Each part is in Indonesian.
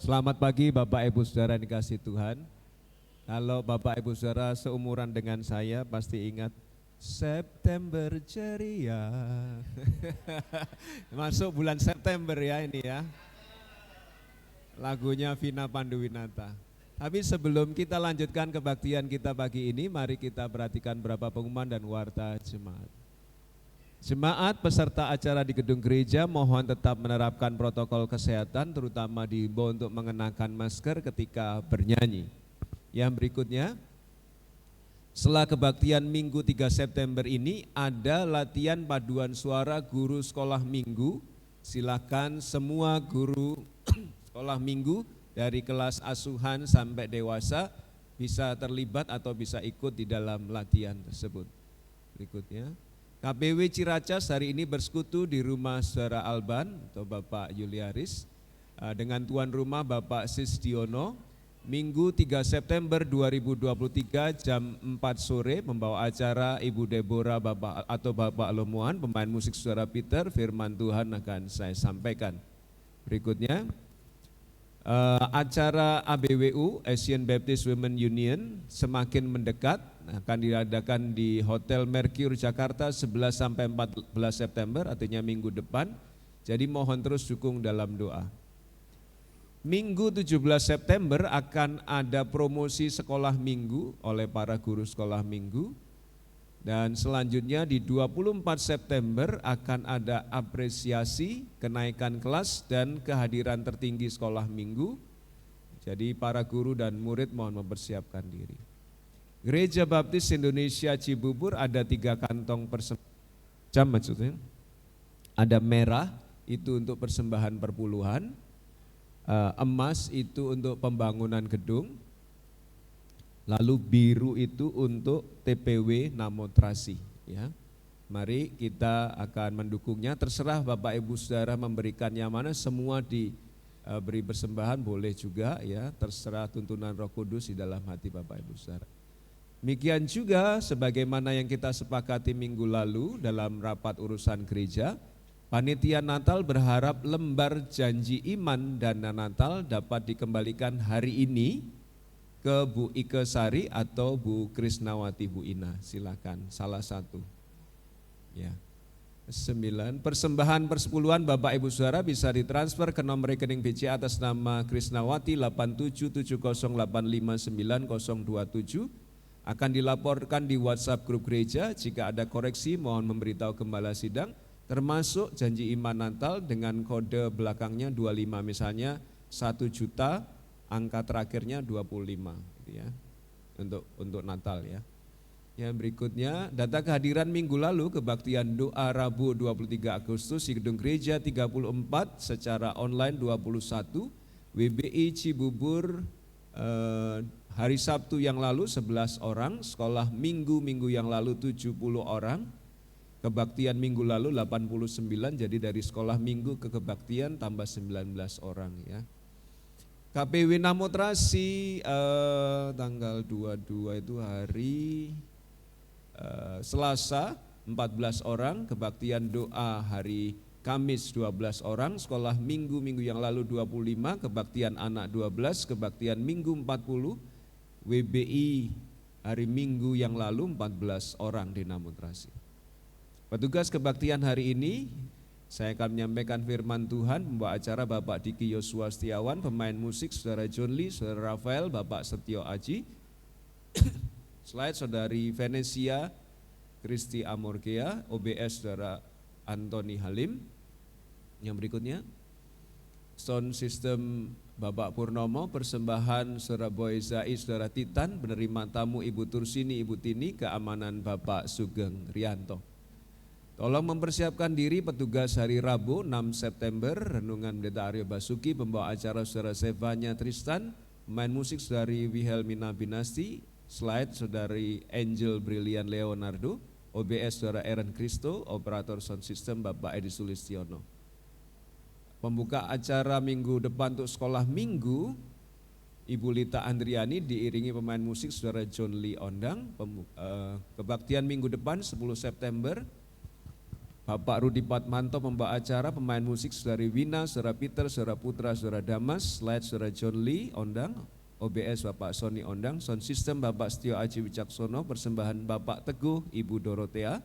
Selamat pagi Bapak Ibu Saudara yang dikasihi Tuhan. Kalau Bapak Ibu Saudara seumuran dengan saya pasti ingat September ceria. Masuk bulan September ya ini ya. Lagunya Vina Panduwinata. Tapi sebelum kita lanjutkan kebaktian kita pagi ini, mari kita perhatikan beberapa pengumuman dan warta jemaat. Jemaat peserta acara di gedung gereja mohon tetap menerapkan protokol kesehatan, terutama diimbau untuk mengenakan masker ketika bernyanyi. Yang berikutnya, setelah kebaktian Minggu 3 September ini ada latihan paduan suara guru sekolah minggu. Silakan semua guru sekolah minggu dari kelas asuhan sampai dewasa bisa terlibat atau bisa ikut di dalam latihan tersebut. Berikutnya, KPW Ciracas hari ini bersekutu di rumah Saudara Alban atau Bapak Yuliaris dengan tuan rumah Bapak Sisdiono. Minggu 3 September 2023 jam 4 sore membawa acara Ibu Deborah Bapak Lomuan, pemain musik Saudara Peter, firman Tuhan akan saya sampaikan. Berikutnya, acara ABWU Asian Baptist Women Union semakin mendekat, akan diadakan di Hotel Mercure Jakarta 11 sampai 14 September, artinya minggu depan. Jadi mohon terus dukung dalam doa. Minggu 17 September akan ada promosi sekolah minggu oleh para guru sekolah minggu. Dan selanjutnya di 24 September akan ada apresiasi kenaikan kelas dan kehadiran tertinggi sekolah minggu. Jadi para guru dan murid mohon mempersiapkan diri. Gereja Baptis Indonesia Cibubur ada 3 kantong persembahan, maksudnya ada merah itu untuk persembahan perpuluhan, emas itu untuk pembangunan gedung, lalu biru itu untuk TPW Namotrasi. Ya, mari kita akan mendukungnya. Terserah Bapak Ibu Saudara memberikan yang mana, semua diberi persembahan boleh juga ya, terserah tuntunan Roh Kudus di dalam hati Bapak Ibu Saudara. Demikian juga sebagaimana yang kita sepakati minggu lalu dalam rapat urusan gereja, Panitia Natal berharap lembar janji iman dana Natal dapat dikembalikan hari ini ke Bu Ike Sari atau Bu Krisnawati Bu Ina. Silakan salah satu. Ya. 9. Persembahan persepuluhan Bapak Ibu Saudara bisa ditransfer ke nomor rekening BCA atas nama Krisnawati 8770859027. Akan dilaporkan di WhatsApp grup gereja. Jika ada koreksi mohon memberitahu gembala sidang, termasuk janji iman Natal dengan kode belakangnya 25, misalnya 1 juta, angka terakhirnya 25 gitu ya, untuk Natal ya. Yang berikutnya, data kehadiran minggu lalu kebaktian doa Rabu 23 Agustus di gedung gereja 34, secara online 21, WBI Cibubur hari Sabtu yang lalu 11 orang, sekolah minggu yang lalu 70 orang, kebaktian minggu lalu 89, jadi dari sekolah minggu ke kebaktian tambah 19 orang ya. KPW Namotrasi tanggal 22 itu hari Selasa 14 orang, kebaktian doa hari Kamis 12 orang, sekolah minggu yang lalu 25, kebaktian anak 12, kebaktian minggu 40, WBI hari minggu yang lalu 14 orang di Namotrasi. Petugas kebaktian hari ini, saya akan menyampaikan firman Tuhan, membawa acara Bapak Diki Yosua Setiawan, pemain musik Saudara John Lee, Saudara Rafael, Bapak Setio Aji, slide Saudari Venesia Kristi Amorgea, OBS Saudara Antoni Halim. Yang berikutnya, sound system Bapak Purnomo, persembahan Saudara Boy Zai, Saudara Titan, penerima tamu Ibu Tursini, Ibu Tini, keamanan Bapak Sugeng Rianto. Tolong mempersiapkan diri petugas hari Rabu 6 September, renungan Pendeta Aryo Basuki, pembawa acara Saudara Sevanya Tristan, pemain musik Saudari Wilhelmina Binasti, slide Saudari Angel Brilian Leonardo, OBS Saudara Aaron Kristo, operator sound system Bapak Edi Sulistiono. Pembuka acara minggu depan untuk sekolah minggu, Ibu Lita Andriani diiringi pemain musik Saudara John Lee Ondang. Kebaktian minggu depan 10 September, Bapak Rudi Patmanto membawa acara, pemain musik Saudari Wina, Saudara Peter, Saudara Putra, Saudara Damas, slide Saudara John Lee, ondang, OBS Bapak Sony ondang, sound system Bapak Setio Aji Wicaksono, persembahan Bapak Teguh, Ibu Dorotea,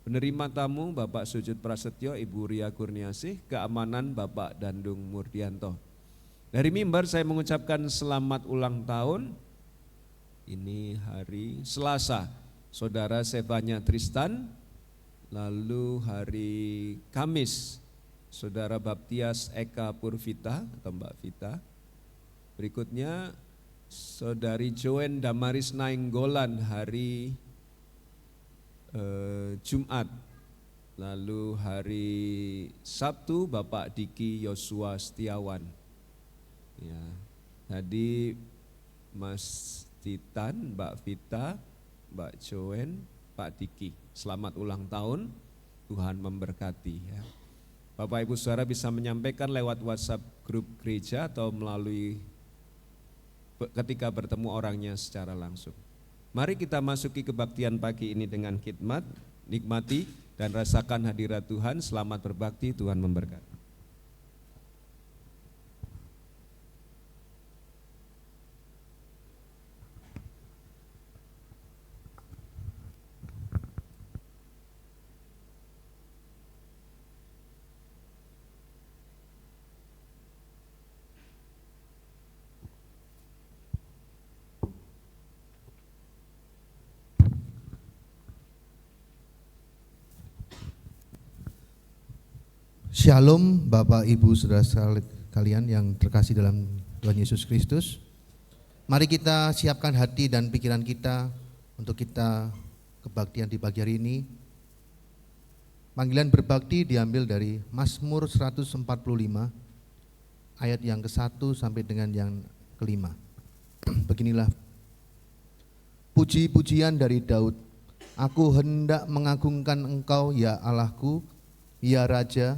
penerima tamu Bapak Sujud Prasetyo, Ibu Ria Kurniasih, keamanan Bapak Dandung Murdianto. Dari mimbar saya mengucapkan selamat ulang tahun, ini hari Selasa, Saudara Sevanya Tristan. Lalu hari Kamis, Saudara Baptias Eka Purvita atau Mbak Vita. Berikutnya Saudari Joen Damaris Nainggolan hari Jumat. Lalu hari Sabtu Bapak Diki Yosua Setiawan. Ya, tadi Mas Titan, Mbak Vita, Mbak Joen, Pak Diki, selamat ulang tahun, Tuhan memberkati ya. Bapak Ibu Saudara bisa menyampaikan lewat WhatsApp grup gereja atau melalui ketika bertemu orangnya secara langsung. Mari kita masuki kebaktian pagi ini dengan khidmat, nikmati dan rasakan hadirat Tuhan. Selamat berbakti, Tuhan memberkati. Shalom Bapak Ibu Saudara kalian yang terkasih dalam Tuhan Yesus Kristus. Mari kita siapkan hati dan pikiran kita untuk kita kebaktian di pagi hari ini. Panggilan berbakti diambil dari Mazmur 145 ayat yang ke-1 sampai dengan yang ke-5. Beginilah puji-pujian dari Daud. Aku hendak mengagungkan Engkau ya Allahku, ya Raja,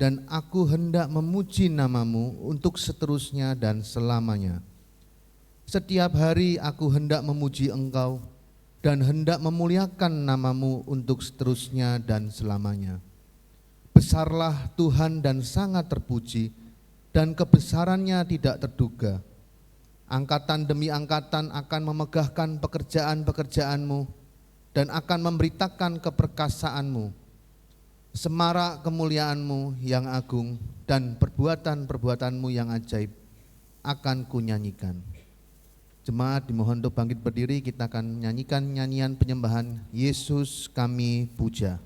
dan aku hendak memuji namamu untuk seterusnya dan selamanya. Setiap hari aku hendak memuji Engkau dan hendak memuliakan namamu untuk seterusnya dan selamanya. Besarlah Tuhan dan sangat terpuji, dan kebesarannya tidak terduga. Angkatan demi angkatan akan memegahkan pekerjaan-pekerjaanmu dan akan memberitakan keperkasaanmu. Semarak kemuliaanmu yang agung dan perbuatan-perbuatanmu yang ajaib akan kunyanyikan. Jemaat dimohon untuk bangkit berdiri, kita akan nyanyikan nyanyian penyembahan Yesus kami puja.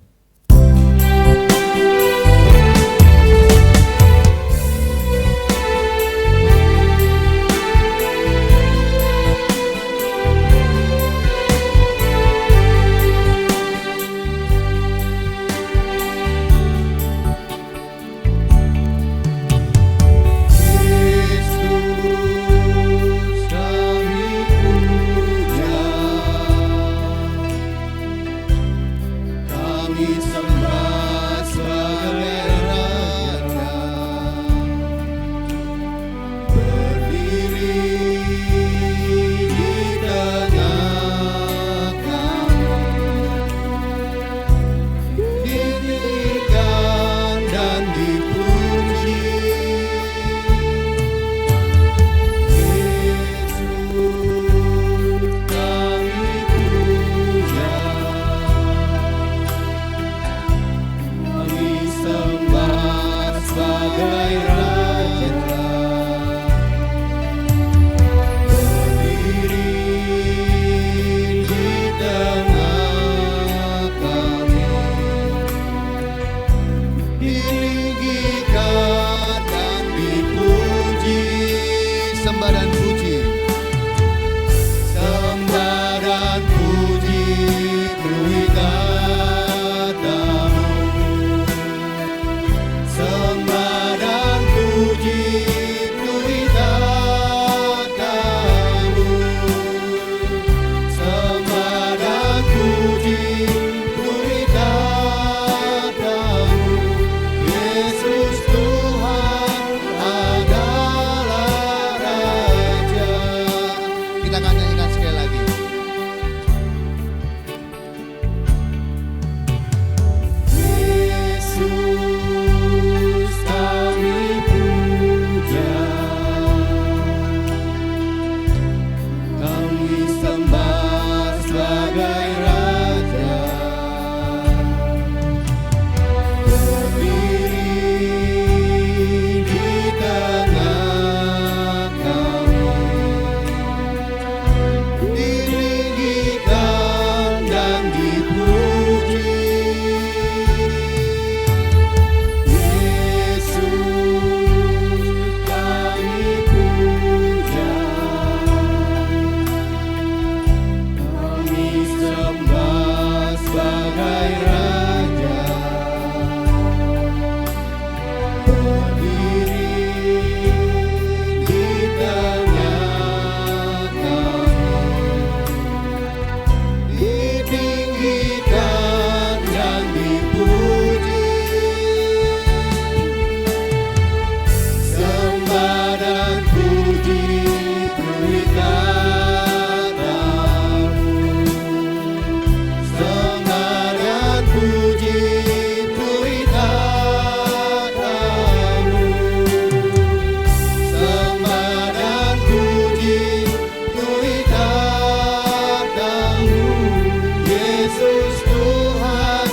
Yesus Tuhan,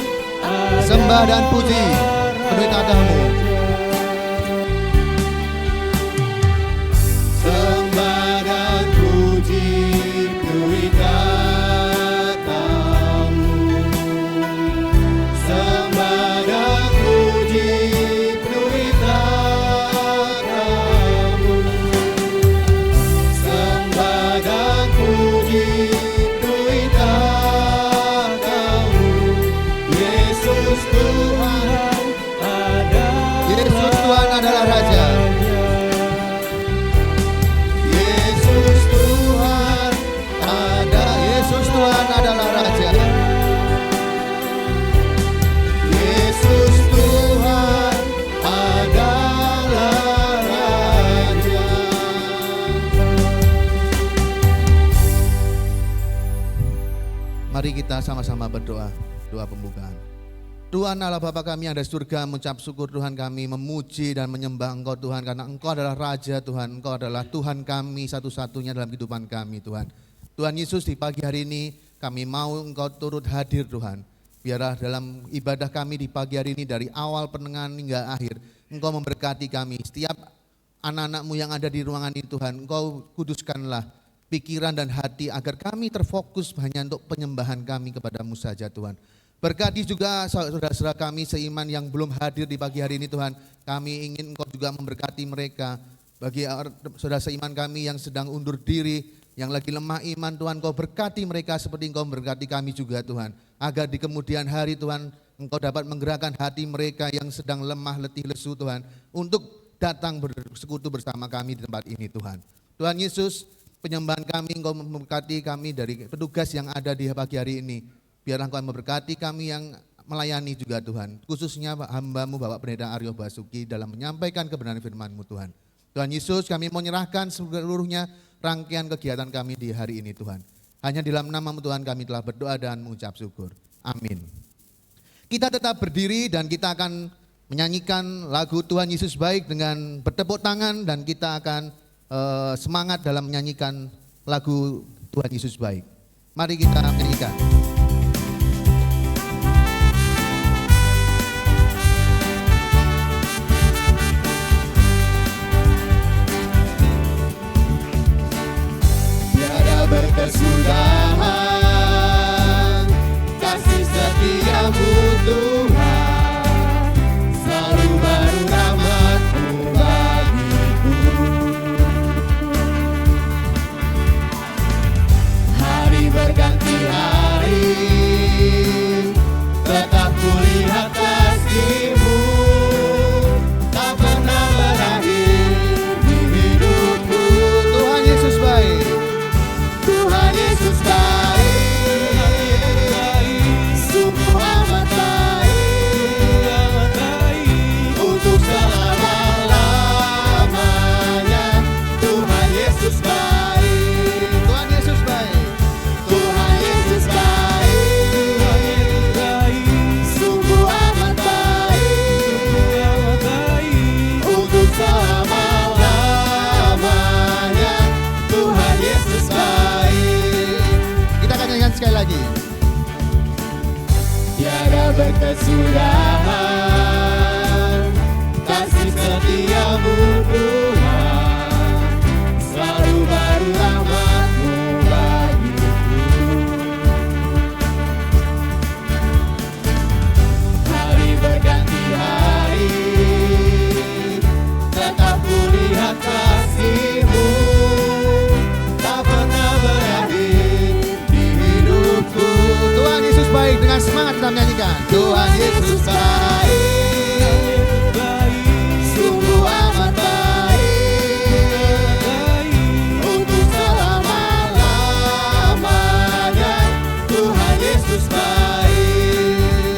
sembah dan puji penuhi tatamu. Sembah dan puji penuhi tatamu. Sembah dan puji penuhi tatamu. Sembah dan puji penuhi tatamu. Yesus Tuhan adalah Raja. Yesus Tuhan adalah Raja. Yesus Tuhan adalah Raja. Mari kita sama-sama berdoa, doa pembukaan. Tuhan Allah Bapa kami yang ada di surga, mengucap syukur Tuhan kami, memuji dan menyembah Engkau Tuhan, karena Engkau adalah Raja Tuhan, Engkau adalah Tuhan kami satu-satunya dalam kehidupan kami Tuhan. Tuhan Yesus, di pagi hari ini kami mau Engkau turut hadir Tuhan. Biarlah dalam ibadah kami di pagi hari ini dari awal pertengahan hingga akhir, Engkau memberkati kami. Setiap anak-anak-Mu yang ada di ruangan ini Tuhan, Engkau kuduskanlah pikiran dan hati agar kami terfokus hanya untuk penyembahan kami kepada-Mu saja Tuhan. Berkati juga saudara-saudara kami seiman yang belum hadir di pagi hari ini Tuhan. Kami ingin Engkau juga memberkati mereka. Bagi saudara seiman kami yang sedang undur diri, yang lagi lemah iman Tuhan, Engkau berkati mereka seperti Engkau memberkati kami juga Tuhan. Agar di kemudian hari Tuhan, Engkau dapat menggerakkan hati mereka yang sedang lemah, letih, lesu Tuhan, untuk datang bersekutu bersama kami di tempat ini Tuhan. Tuhan Yesus, penyembahan kami Engkau memberkati kami dari petugas yang ada di pagi hari ini. Biarlah Engkau memberkati kami yang melayani juga Tuhan. Khususnya hamba-Mu Bapak Pendeta Aryo Basuki dalam menyampaikan kebenaran firman-Mu Tuhan. Tuhan Yesus, kami mau menyerahkan seluruhnya rangkaian kegiatan kami di hari ini Tuhan. Hanya di dalam nama-Mu Tuhan kami telah berdoa dan mengucap syukur. Amin. Kita tetap berdiri dan kita akan menyanyikan lagu Tuhan Yesus Baik dengan bertepuk tangan, dan kita akan semangat dalam menyanyikan lagu Tuhan Yesus Baik. Mari kita menyanyikan. Berkesudahan kasih setia-Mu Tuhan, selalu baru rahmat-Mu bagiku. Hari berganti hari, tetap kulihat kasih-Mu, tak pernah berakhir di hidupku. Tuhan Yesus baik. Tuhan Yesus baik, sungguh amat baik, untuk selama-lamanya. Tuhan Yesus baik, Tuhan Yesus baik. Tuhan Yesus baik, sungguh amat baik, untuk selama-lamanya. Tuhan Yesus baik. Kita akan nyanyikan sekali lagi. Tiada berkesudahan kasih setia-Mu Tuhan, selalu baru rahmat-Mu bagiku. Hari berganti hari, tetap kulihat kasih-Mu, tak pernah berakhir di hidupku. Tuhan Yesus baik, dengan semangat kita menyanyikan. Tuhan Yesus baik, sungguh amat baik, untuk selama-lamanya. Tuhan Yesus baik,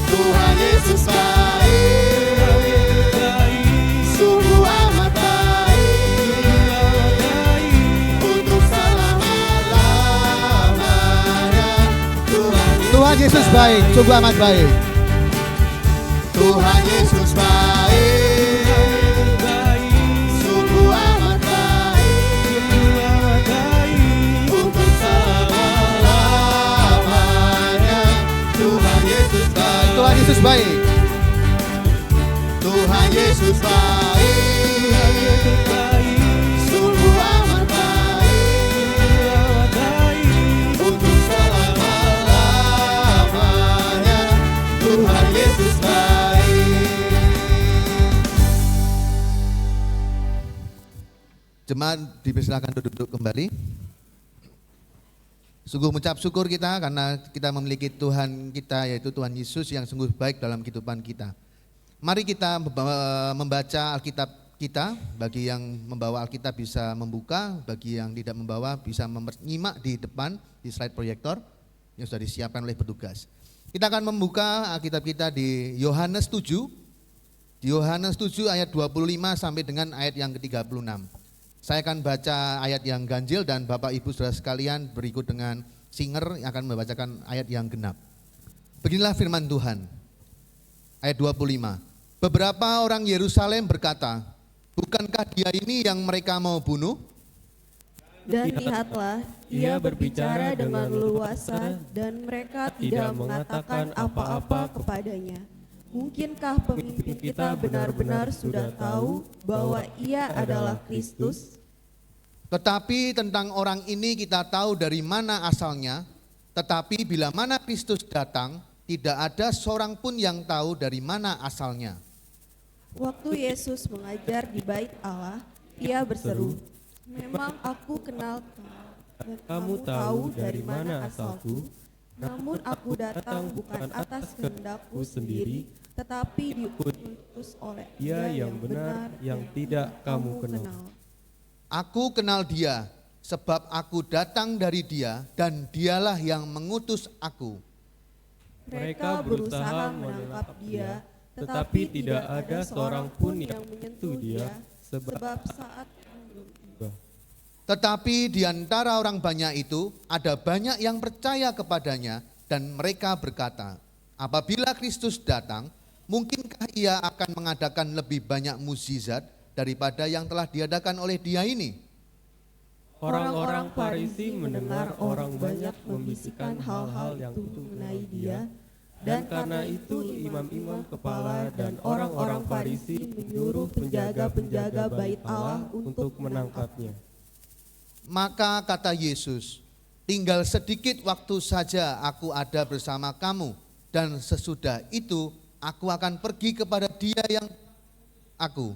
Tuhan Yesus baik, sungguh amat baik, untuk selama-lamanya. Tuhan Yesus baik, sungguh amat baik. Tuhan Yesus baik, sungguh amat baik, untuk selama-lamanya. Yesus baik. Tuhan Yesus baik, sungguh amat baik, untuk selama-lamanya. Tuhan Yesus baik. Jemaat dipersilakan duduk kembali. Sungguh mengucap syukur kita karena kita memiliki Tuhan kita, yaitu Tuhan Yesus yang sungguh baik dalam kehidupan kita. Mari kita membaca Alkitab kita. Bagi yang membawa Alkitab bisa membuka, bagi yang tidak membawa bisa menyimak di depan di slide proyektor yang sudah disiapkan oleh petugas. Kita akan membuka Alkitab kita di Yohanes 7. Di Yohanes 7 ayat 25 sampai dengan ayat yang ke-36. Saya akan baca ayat yang ganjil dan Bapak Ibu Saudara sekalian berikut dengan singer yang akan membacakan ayat yang genap. Beginilah firman Tuhan. Ayat 25. Beberapa orang Yerusalem berkata, bukankah dia ini yang mereka mau bunuh? Dan lihatlah, ia berbicara dengan leluasa dan mereka tidak mengatakan apa-apa kepadanya. Mungkinkah pemimpin kita benar-benar sudah tahu bahwa ia adalah Kristus? Tetapi tentang orang ini kita tahu dari mana asalnya, tetapi bila mana Kristus datang, tidak ada seorang pun yang tahu dari mana asalnya. Waktu Yesus mengajar di Bait Allah, ia berseru, "Memang aku kenal kamu, dan kamu tahu dari mana asalku. Namun aku datang bukan atas kehendakku sendiri, tetapi diutus oleh Dia yang benar, yang tidak kamu kenal." Aku kenal dia, sebab aku datang dari dia dan dialah yang mengutus aku. Mereka berusaha menangkap dia, tetapi tidak ada seorang pun yang menyentuh dia, sebab saat yang belum tiba. Tetapi di antara orang banyak itu ada banyak yang percaya kepadanya dan mereka berkata, apabila Kristus datang, mungkinkah ia akan mengadakan lebih banyak mukjizat daripada yang telah diadakan oleh dia ini? Orang-orang Farisi mendengar orang banyak membisikkan hal-hal yang mengenai dia, dan karena itu imam-imam kepala dan orang-orang Farisi menyuruh penjaga-penjaga Bait Allah untuk menangkapnya. Maka kata Yesus, tinggal sedikit waktu saja aku ada bersama kamu, dan sesudah itu aku akan pergi kepada dia yang aku.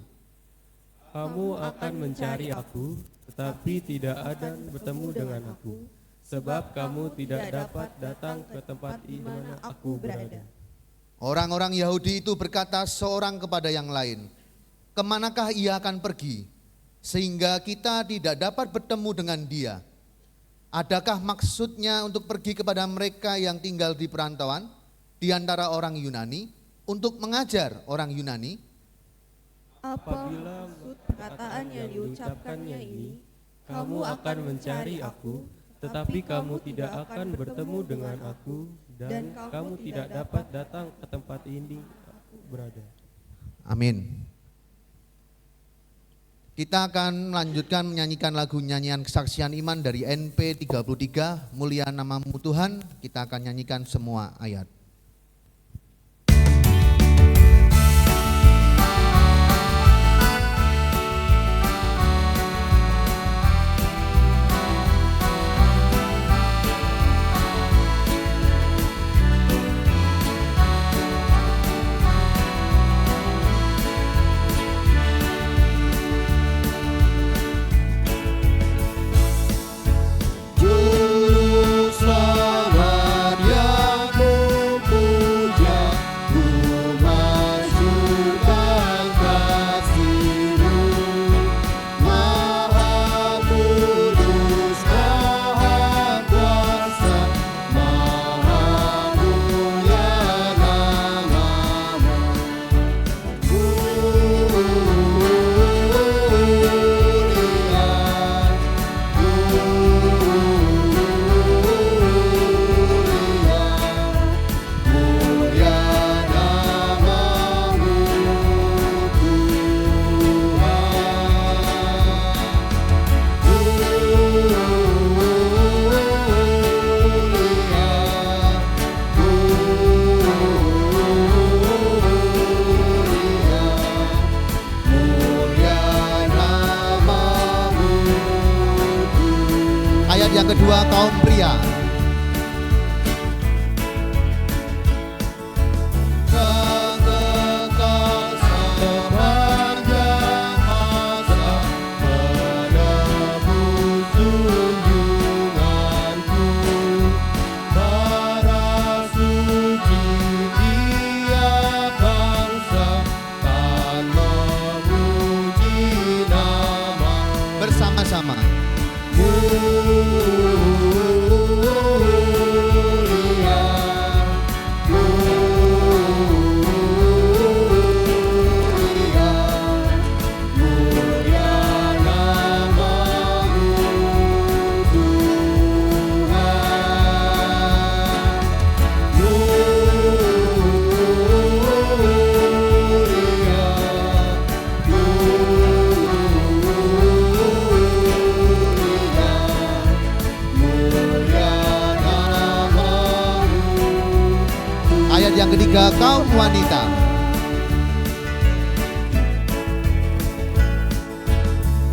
Kamu akan mencari aku, tetapi tidak ada bertemu dengan aku, sebab kamu tidak dapat datang ke tempat di mana aku berada. Orang-orang Yahudi itu berkata seorang kepada yang lain, kemanakah ia akan pergi, sehingga kita tidak dapat bertemu dengan dia? Adakah maksudnya untuk pergi kepada mereka yang tinggal di perantauan, di antara orang Yunani, untuk mengajar orang Yunani? Apa maksud perkataan yang diucapkannya ini? Kamu akan mencari aku, tetapi kamu tidak akan bertemu dengan aku, dan kamu tidak dapat datang ke tempat ini aku berada. Amin. Kita akan melanjutkan menyanyikan lagu nyanyian kesaksian iman dari NP 33, Mulia Namamu Tuhan. Kita akan nyanyikan semua ayat. Juru selamat yang kedua kaum pria. Dan kekal sepanjang masa menebus junjunganku. Para suci tiap bangsa kan memuji nama Bersama-sama. mulia, mulia, mulia namamu Tuhan. Ayat yang ketiga kaum wanita.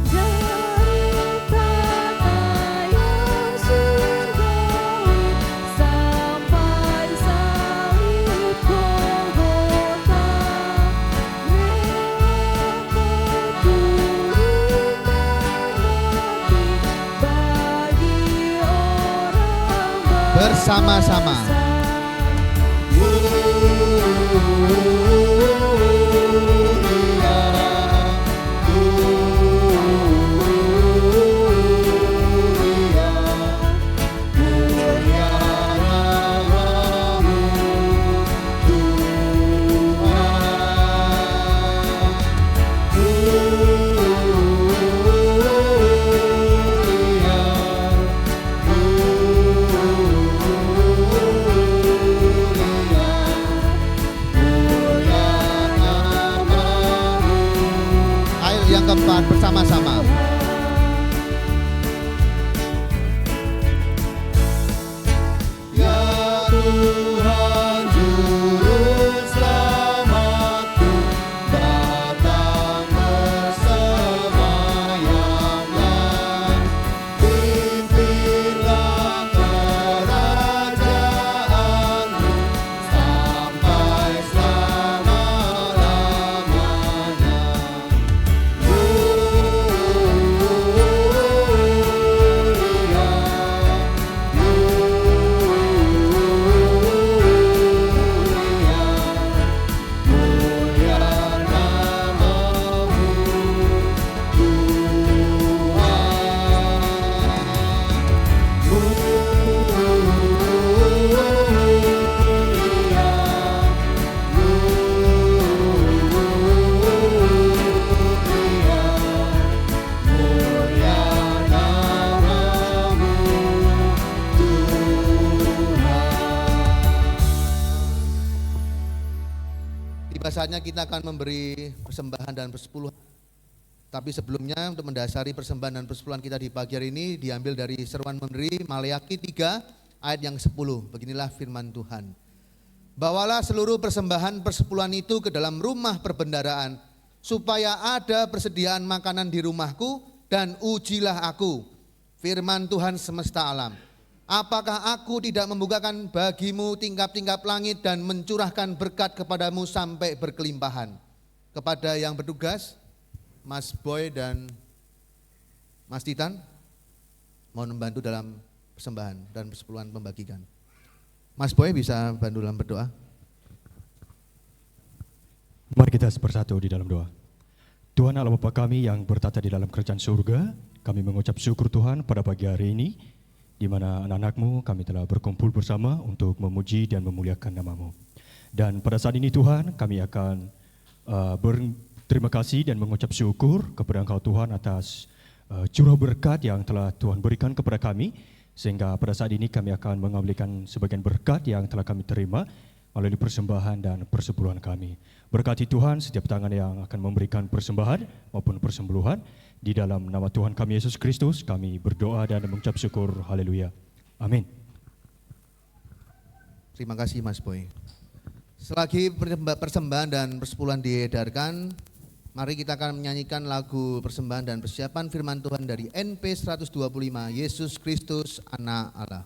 Dari tanah yang surgawi sampai salib Golgota, rela Kau turun dan mati bagi orang Bersama-sama. Ayat yang keempat bersama-sama. Ya Tuhan Juru Selamatku, datang bersemayamlah. Pimpinlah kerajaanmu sampai selama-lamanya. Tiba saatnya kita akan memberi persembahan dan persepuluhan. Tapi sebelumnya untuk mendasari persembahan dan persepuluhan kita di pagi hari ini diambil dari seruan memberi Maleakhi 3 ayat yang 10. Beginilah firman Tuhan. Bawalah seluruh persembahan persepuluhan itu ke dalam rumah perbendaharaan, supaya ada persediaan makanan di rumahku, dan ujilah aku, firman Tuhan semesta alam. Apakah aku tidak membukakan bagimu tingkap-tingkap langit dan mencurahkan berkat kepadamu sampai berkelimpahan? Kepada yang bertugas, Mas Boy dan Mas Titan, mohon membantu dalam persembahan dan persepuluhan pembagikan. Mas Boy bisa bantu dalam berdoa. Mari kita bersatu di dalam doa. Tuhan Allah Bapa kami yang bertata di dalam kerajaan surga, kami mengucap syukur Tuhan pada pagi hari ini, di mana anak-anak-Mu kami telah berkumpul bersama untuk memuji dan memuliakan nama-Mu. Dan pada saat ini Tuhan, kami akan berterima kasih dan mengucap syukur kepada Engkau Tuhan atas curah berkat yang telah Tuhan berikan kepada kami, sehingga pada saat ini kami akan mengambilkan sebagian berkat yang telah kami terima melalui persembahan dan persepuluhan kami. Berkati Tuhan setiap tangan yang akan memberikan persembahan maupun persepuluhan. Di dalam nama Tuhan kami Yesus Kristus, kami berdoa dan mengucap syukur. Haleluya. Amin. Terima kasih Mas Boy. Selagi persembahan dan persepuluhan diedarkan, Mari kita akan menyanyikan lagu persembahan dan persiapan firman Tuhan dari NP 125, Yesus Kristus Anak Allah.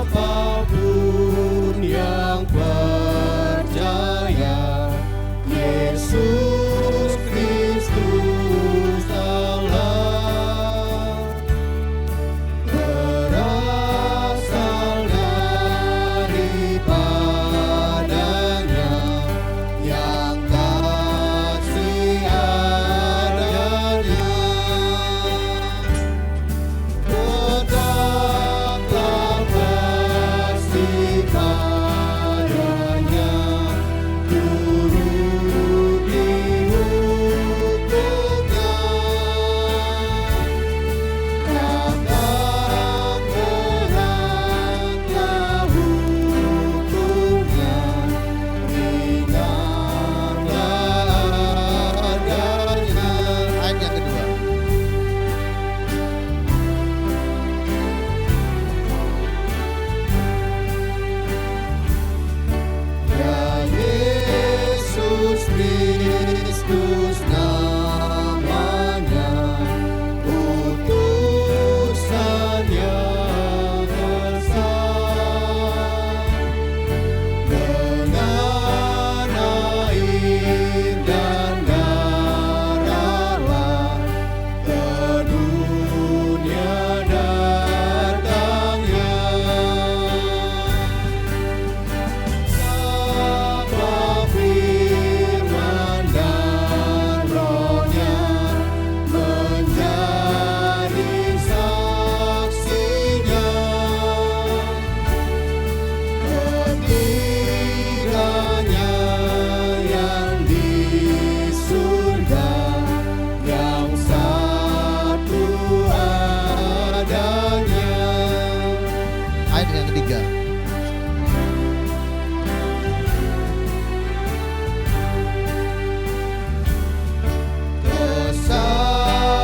Siapapun yang percaya Yesus Kristus Allah berasal daripadanya yang kasih adanya. Tetaplah kasih padanya, turuti hukumnya, katakan beratlah hukumnya, ringanlah adanya. Ayat yang kedua. Ya Yesus Kristus namanya, utusan yang besar, dengan air dan darahlah ke dunia datangnya. Sabda firman dan rohnya menjadi saksinya. Ketiganya yang di surga, yang satu adanya. Ayat yang ketiga.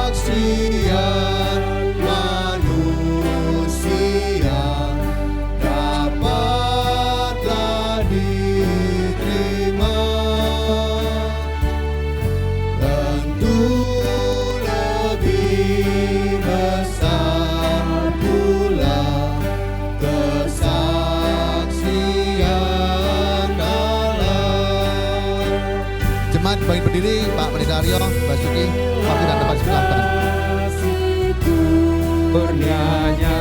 Kesaksian manusia dapatlah diterima, tentu lebih besar pula kesaksian Allah. Jemaat baik berdiri, Pak Pendeta Aryo, Mbak Suki, waktu dan tempat silakan. Kurnianya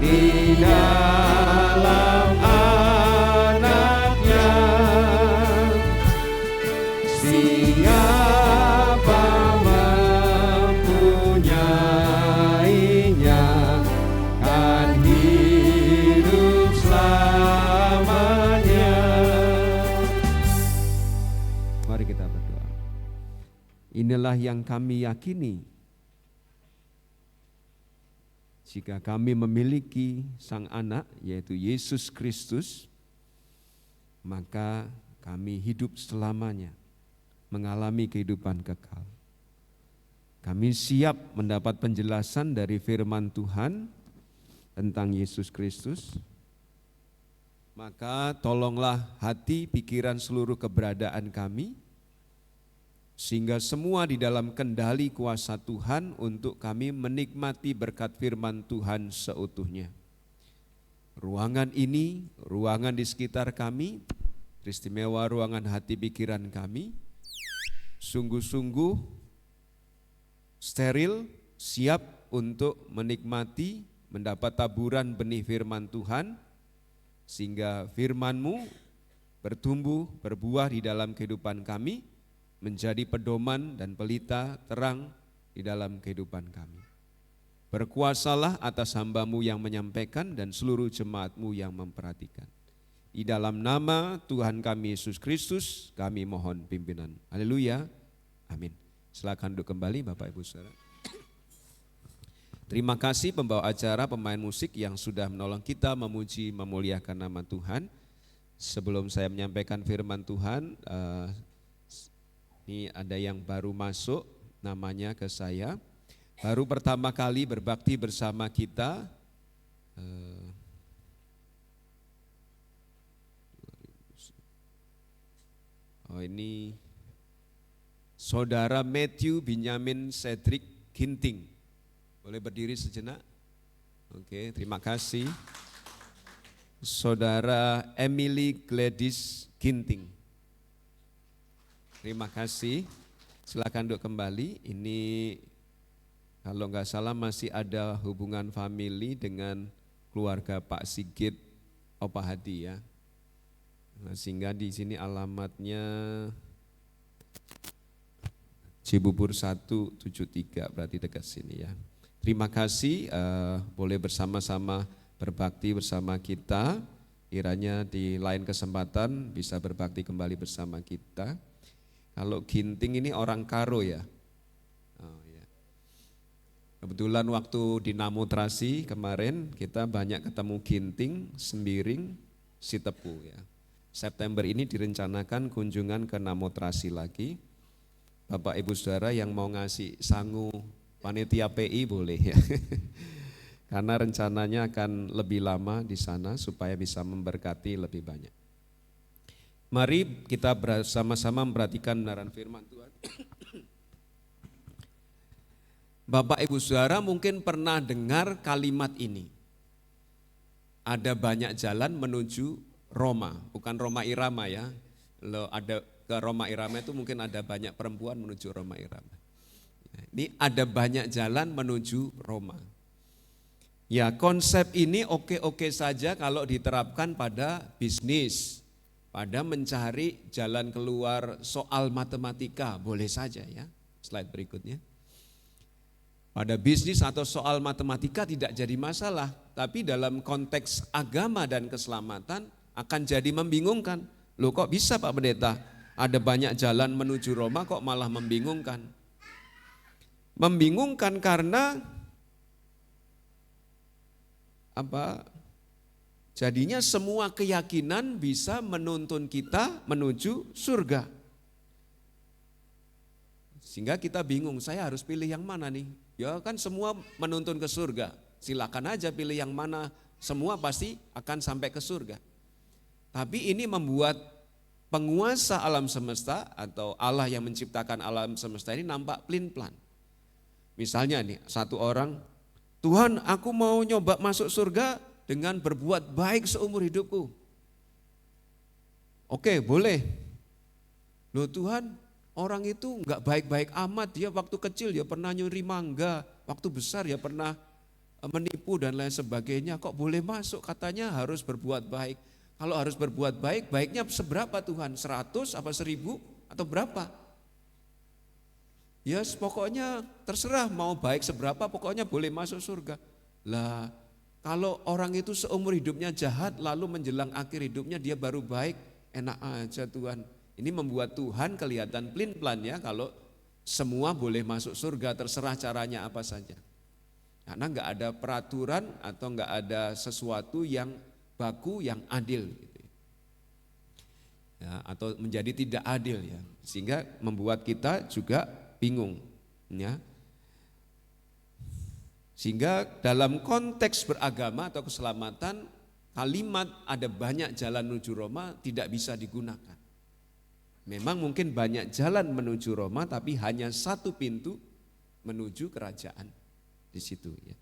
di dalam anaknya, siapa mempunyainya kan hidup selamanya. Mari kita berdoa. Inilah yang kami yakini, jika kami memiliki Sang Anak, yaitu Yesus Kristus, maka kami hidup selamanya, mengalami kehidupan kekal. Kami siap mendapat penjelasan dari firman Tuhan tentang Yesus Kristus, maka tolonglah hati, pikiran, seluruh keberadaan kami, sehingga semua di dalam kendali kuasa Tuhan untuk kami menikmati berkat firman Tuhan seutuhnya. Ruangan ini, ruangan di sekitar kami, teristimewa ruangan hati pikiran kami, sungguh-sungguh steril, siap untuk menikmati, mendapat taburan benih firman Tuhan, sehingga firman-Mu bertumbuh, berbuah di dalam kehidupan kami, menjadi pedoman dan pelita terang di dalam kehidupan kami. Berkuasalah atas hamba-Mu yang menyampaikan dan seluruh jemaat-Mu yang memperhatikan. Di dalam nama Tuhan kami Yesus Kristus, kami mohon pimpinan. Haleluya, amin. Silakan duduk kembali Bapak Ibu Saudara. Terima kasih pembawa acara, pemain musik yang sudah menolong kita memuji, memuliakan nama Tuhan. Sebelum saya menyampaikan firman Tuhan, Ini ada yang baru masuk namanya ke saya. Baru pertama kali berbakti bersama kita. Ini Saudara Matthew Benjamin Cedric Ginting. Boleh berdiri sejenak? Oke, terima kasih. Saudara Emily Gladys Ginting. Terima kasih. Silakan duduk kembali. Ini kalau nggak salah masih ada hubungan famili dengan keluarga Pak Sigit Opahadi ya. Nah, sehingga di sini alamatnya Cibubur 173, berarti dekat sini ya. Terima kasih boleh bersama-sama berbakti bersama kita. Kiranya di lain kesempatan bisa berbakti kembali bersama kita. Kalau Ginting ini orang Karo ya. Oh, ya. Kebetulan waktu di Namotrasi kemarin kita banyak ketemu Ginting, Sembiring, Sitepu ya. September ini direncanakan kunjungan ke Namotrasi lagi. Bapak Ibu Saudara yang mau ngasih sangu panitia PI boleh ya. Karena rencananya akan lebih lama di sana supaya bisa memberkati lebih banyak. Mari kita bersama-sama memperhatikan kebenaran firman Tuhan. Bapak Ibu Saudara mungkin pernah dengar kalimat ini. Ada banyak jalan menuju Roma, bukan Roma Irama ya. Ada ke Roma Irama itu mungkin ada banyak perempuan menuju Roma Irama. Ini ada banyak jalan menuju Roma. Ya, konsep ini oke-oke saja kalau diterapkan pada bisnis, pada mencari jalan keluar soal matematika, boleh saja ya. Slide berikutnya. Pada bisnis atau soal matematika tidak jadi masalah, tapi dalam konteks agama dan keselamatan akan jadi membingungkan. Loh kok bisa Pak Pendeta? Ada banyak jalan menuju Roma kok malah membingungkan. Membingungkan karena apa? Jadinya semua keyakinan bisa menuntun kita menuju surga. Sehingga kita bingung, saya harus pilih yang mana nih? Ya kan semua menuntun ke surga. Silakan aja pilih yang mana, semua pasti akan sampai ke surga. Tapi ini membuat penguasa alam semesta atau Allah yang menciptakan alam semesta ini nampak pelin-pelan. Misalnya nih, satu orang, Tuhan aku mau nyoba masuk surga dengan berbuat baik seumur hidupku. Oke, boleh. Loh Tuhan, orang itu enggak baik-baik amat, dia waktu kecil ya pernah nyuri mangga, waktu besar ya pernah menipu dan lain sebagainya, kok boleh masuk? Katanya harus berbuat baik. Kalau harus berbuat baik, baiknya seberapa Tuhan? 100 apa 1000 atau berapa? Ya pokoknya terserah mau baik seberapa, pokoknya boleh masuk surga. Lah kalau orang itu seumur hidupnya jahat lalu menjelang akhir hidupnya dia baru baik, enak aja Tuhan. Ini membuat Tuhan kelihatan pelin-pelan ya kalau semua boleh masuk surga terserah caranya apa saja. Karena enggak ada peraturan atau enggak ada sesuatu yang baku yang adil gitu. Ya, atau menjadi tidak adil ya, sehingga membuat kita juga bingung ya. Sehingga dalam konteks beragama atau keselamatan kalimat ada banyak jalan menuju Roma tidak bisa digunakan. Memang mungkin banyak jalan menuju Roma tapi hanya satu pintu menuju kerajaan di situ ya.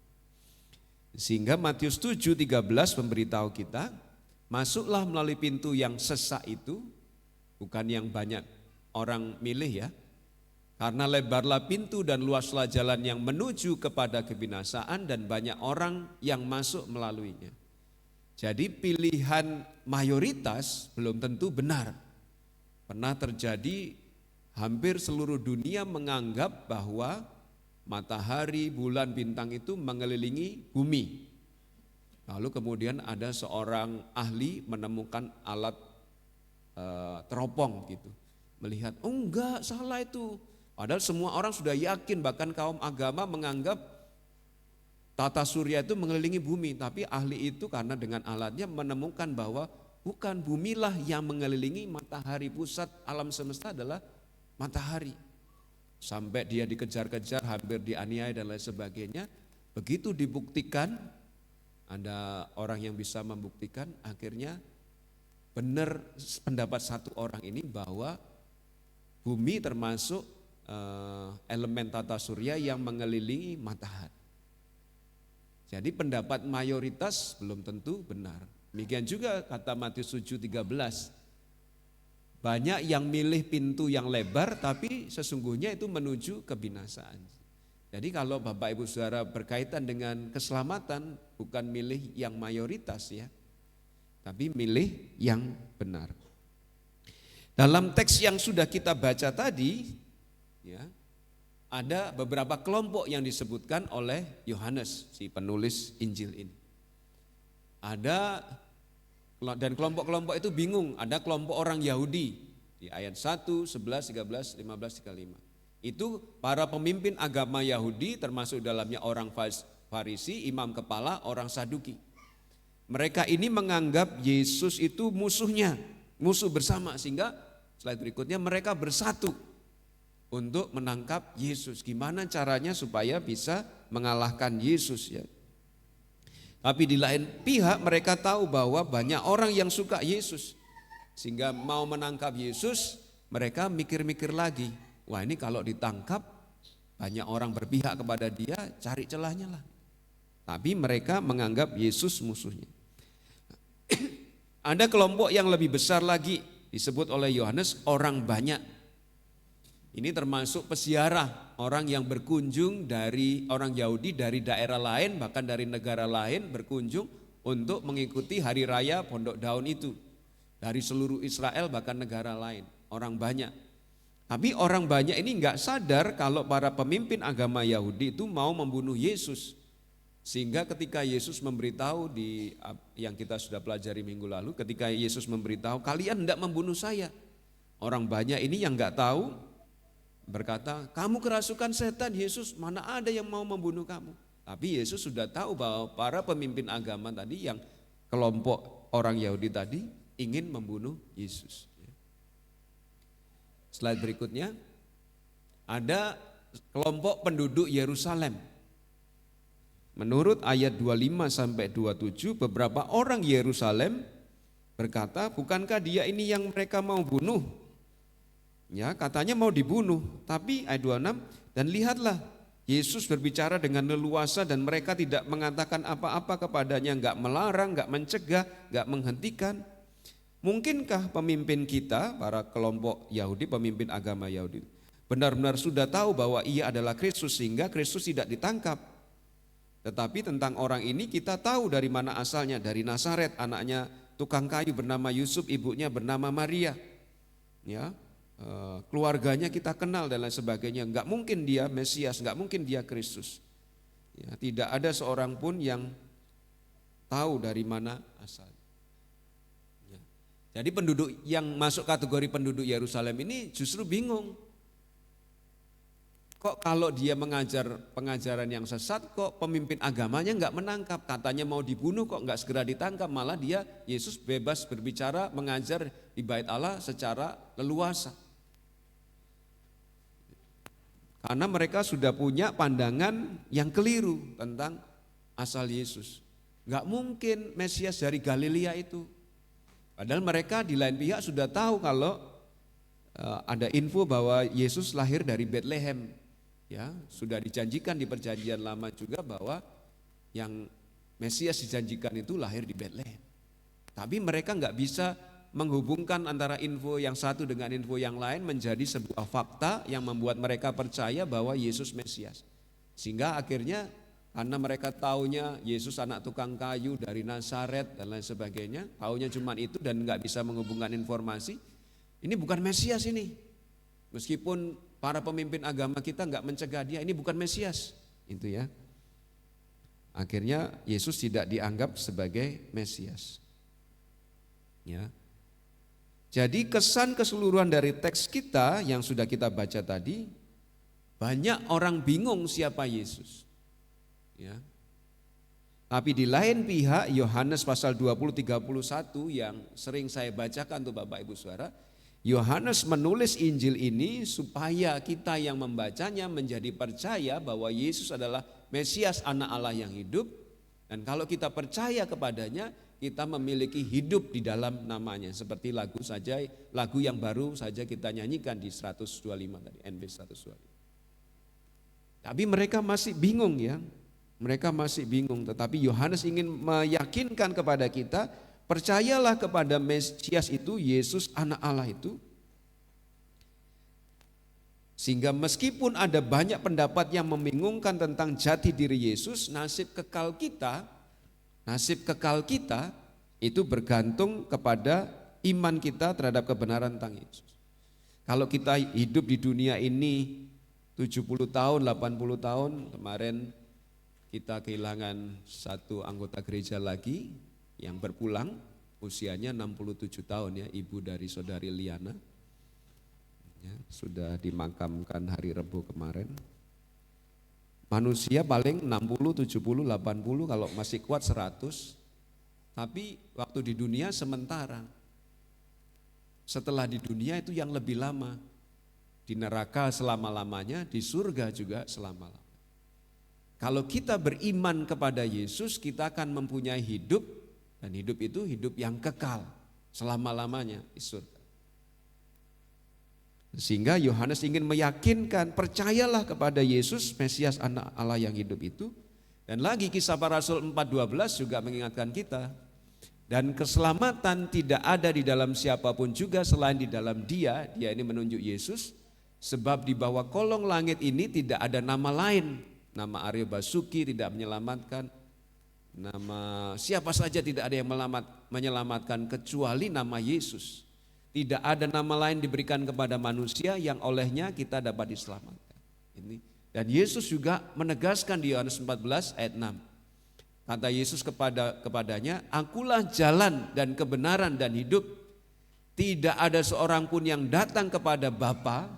Sehingga Matius 7:13 memberitahu kita, masuklah melalui pintu yang sesak itu, bukan yang banyak orang milih ya. Karena lebarlah pintu dan luaslah jalan yang menuju kepada kebinasaan dan banyak orang yang masuk melaluinya. Jadi pilihan mayoritas belum tentu benar. Pernah terjadi hampir seluruh dunia menganggap bahwa matahari, bulan, bintang itu mengelilingi bumi. Lalu kemudian ada seorang ahli menemukan alat teropong gitu. Melihat, oh enggak, salah itu. Padahal semua orang sudah yakin, bahkan kaum agama menganggap tata surya itu mengelilingi bumi. Tapi ahli itu karena dengan alatnya menemukan bahwa bukan bumilah yang mengelilingi matahari, pusat alam semesta adalah matahari. Sampai dia dikejar-kejar, hampir dianiaya dan lain sebagainya. Begitu dibuktikan, ada orang yang bisa membuktikan, akhirnya benar pendapat satu orang ini bahwa bumi termasuk elemen tata surya yang mengelilingi matahari. Jadi pendapat mayoritas belum tentu benar. Demikian juga kata Matius 7:13. Banyak yang milih pintu yang lebar tapi sesungguhnya itu menuju kebinasaan. Jadi kalau Bapak Ibu Saudara berkaitan dengan keselamatan bukan milih yang mayoritas ya, tapi milih yang benar. Dalam teks yang sudah kita baca tadi ya, ada beberapa kelompok yang disebutkan oleh Yohanes si penulis Injil ini. Dan kelompok-kelompok itu bingung, ada kelompok orang Yahudi di ayat 1, 11, 13, 15, 35. Itu para pemimpin agama Yahudi termasuk dalamnya orang Farisi, imam kepala, orang Saduki. Mereka ini menganggap Yesus itu musuhnya, musuh bersama, sehingga slide berikutnya mereka bersatu untuk menangkap Yesus. Gimana caranya supaya bisa mengalahkan Yesus ya. Tapi di lain pihak mereka tahu bahwa banyak orang yang suka Yesus. Sehingga mau menangkap Yesus mereka mikir-mikir lagi. Wah ini kalau ditangkap banyak orang berpihak kepada dia, cari celahnya lah. Tapi mereka menganggap Yesus musuhnya. Ada kelompok yang lebih besar lagi disebut oleh Yohanes orang banyak. Ini termasuk peziarah, orang yang berkunjung dari orang Yahudi dari daerah lain bahkan dari negara lain berkunjung untuk mengikuti hari raya Pondok Daun itu. Dari seluruh Israel bahkan negara lain, orang banyak. Tapi orang banyak ini enggak sadar kalau para pemimpin agama Yahudi itu mau membunuh Yesus. Sehingga ketika Yesus memberitahu di yang kita sudah pelajari minggu lalu, ketika Yesus memberitahu kalian hendak membunuh saya. Orang banyak ini yang enggak tahu berkata, kamu kerasukan setan Yesus, mana ada yang mau membunuh kamu. Tapi Yesus sudah tahu bahwa para pemimpin agama tadi yang kelompok orang Yahudi tadi ingin membunuh Yesus. Slide berikutnya, ada kelompok penduduk Yerusalem. Menurut ayat 25-27, beberapa orang Yerusalem berkata, bukankah dia ini yang mereka mau bunuh? Ya, katanya mau dibunuh, tapi ayat 26, dan lihatlah Yesus berbicara dengan leluasa dan mereka tidak mengatakan apa-apa kepadanya, enggak melarang, enggak mencegah, enggak menghentikan. Mungkinkah pemimpin kita, para kelompok Yahudi, pemimpin agama Yahudi, benar-benar sudah tahu bahwa ia adalah Kristus sehingga Kristus tidak ditangkap? Tetapi tentang orang ini kita tahu dari mana asalnya, dari Nazaret, anaknya tukang kayu bernama Yusuf, ibunya bernama Maria. Ya. Keluarganya kita kenal dan lain sebagainya. Enggak mungkin dia Mesias, enggak mungkin dia Kristus. Ya, tidak ada seorang pun yang tahu dari mana asal. Ya. Jadi penduduk yang masuk kategori penduduk Yerusalem ini justru bingung. Kok kalau dia mengajar pengajaran yang sesat, kok pemimpin agamanya enggak menangkap? Katanya mau dibunuh kok enggak segera ditangkap, malah dia Yesus bebas berbicara, mengajar di Bait Allah secara leluasa. Karena mereka sudah punya pandangan yang keliru tentang asal Yesus. Enggak mungkin Mesias dari Galilea itu. Padahal mereka di lain pihak sudah tahu kalau ada info bahwa Yesus lahir dari Bethlehem. Ya, sudah dijanjikan di perjanjian lama juga bahwa yang Mesias dijanjikan itu lahir di Bethlehem. Tapi mereka enggak bisa menghubungkan antara info yang satu dengan info yang lain menjadi sebuah fakta yang membuat mereka percaya bahwa Yesus Mesias. Sehingga akhirnya karena mereka taunya Yesus anak tukang kayu dari Nazaret dan lain sebagainya, taunya cuma itu dan enggak bisa menghubungkan informasi, ini bukan Mesias ini. Meskipun para pemimpin agama kita enggak mencegah dia, ini bukan Mesias. Itu ya. Akhirnya Yesus tidak dianggap sebagai Mesias. Ya. Jadi kesan keseluruhan dari teks kita yang sudah kita baca tadi, banyak orang bingung siapa Yesus. Ya. Tapi di lain pihak Yohanes pasal 20-31 yang sering saya bacakan untuk Bapak Ibu Saudara, Yohanes menulis Injil ini supaya kita yang membacanya menjadi percaya bahwa Yesus adalah Mesias, anak Allah yang hidup. Dan kalau kita percaya kepadanya, kita memiliki hidup di dalam namanya. Seperti lagu yang baru saja kita nyanyikan di 125 tadi, NB 125. Tapi mereka masih bingung ya. Mereka masih bingung, tetapi Yohanes ingin meyakinkan kepada kita, percayalah kepada Mesias itu, Yesus anak Allah itu. Sehingga meskipun ada banyak pendapat yang membingungkan tentang jati diri Yesus, nasib kekal kita itu bergantung kepada iman kita terhadap kebenaran tentang Yesus. Kalau kita hidup di dunia ini 70 tahun, 80 tahun, kemarin kita kehilangan satu anggota gereja lagi yang berpulang, usianya 67 tahun ya, ibu dari saudari Liana. Ya, sudah dimakamkan hari Rabu kemarin. Manusia paling 60, 70, 80, kalau masih kuat 100. Tapi waktu di dunia sementara. Setelah di dunia itu yang lebih lama. Di neraka selama-lamanya, di surga juga selama-lamanya. Kalau kita beriman kepada Yesus, kita akan mempunyai hidup, dan hidup itu hidup yang kekal selama-lamanya di surga. Sehingga Yohanes ingin meyakinkan, percayalah kepada Yesus, Mesias anak Allah yang hidup itu. Dan lagi Kisah Para Rasul 4:12 juga mengingatkan kita, dan keselamatan tidak ada di dalam siapapun juga selain di dalam Dia ini menunjuk Yesus, sebab di bawah kolong langit ini tidak ada nama lain. Nama Aryo Basuki tidak menyelamatkan, nama siapa saja tidak ada yang menyelamatkan kecuali nama Yesus. Tidak ada nama lain diberikan kepada manusia yang olehnya kita dapat diselamatkan. Ini. Dan Yesus juga menegaskan di Yohanes 14 ayat 6. Kata Yesus kepadanya, akulah jalan dan kebenaran dan hidup. Tidak ada seorang pun yang datang kepada Bapa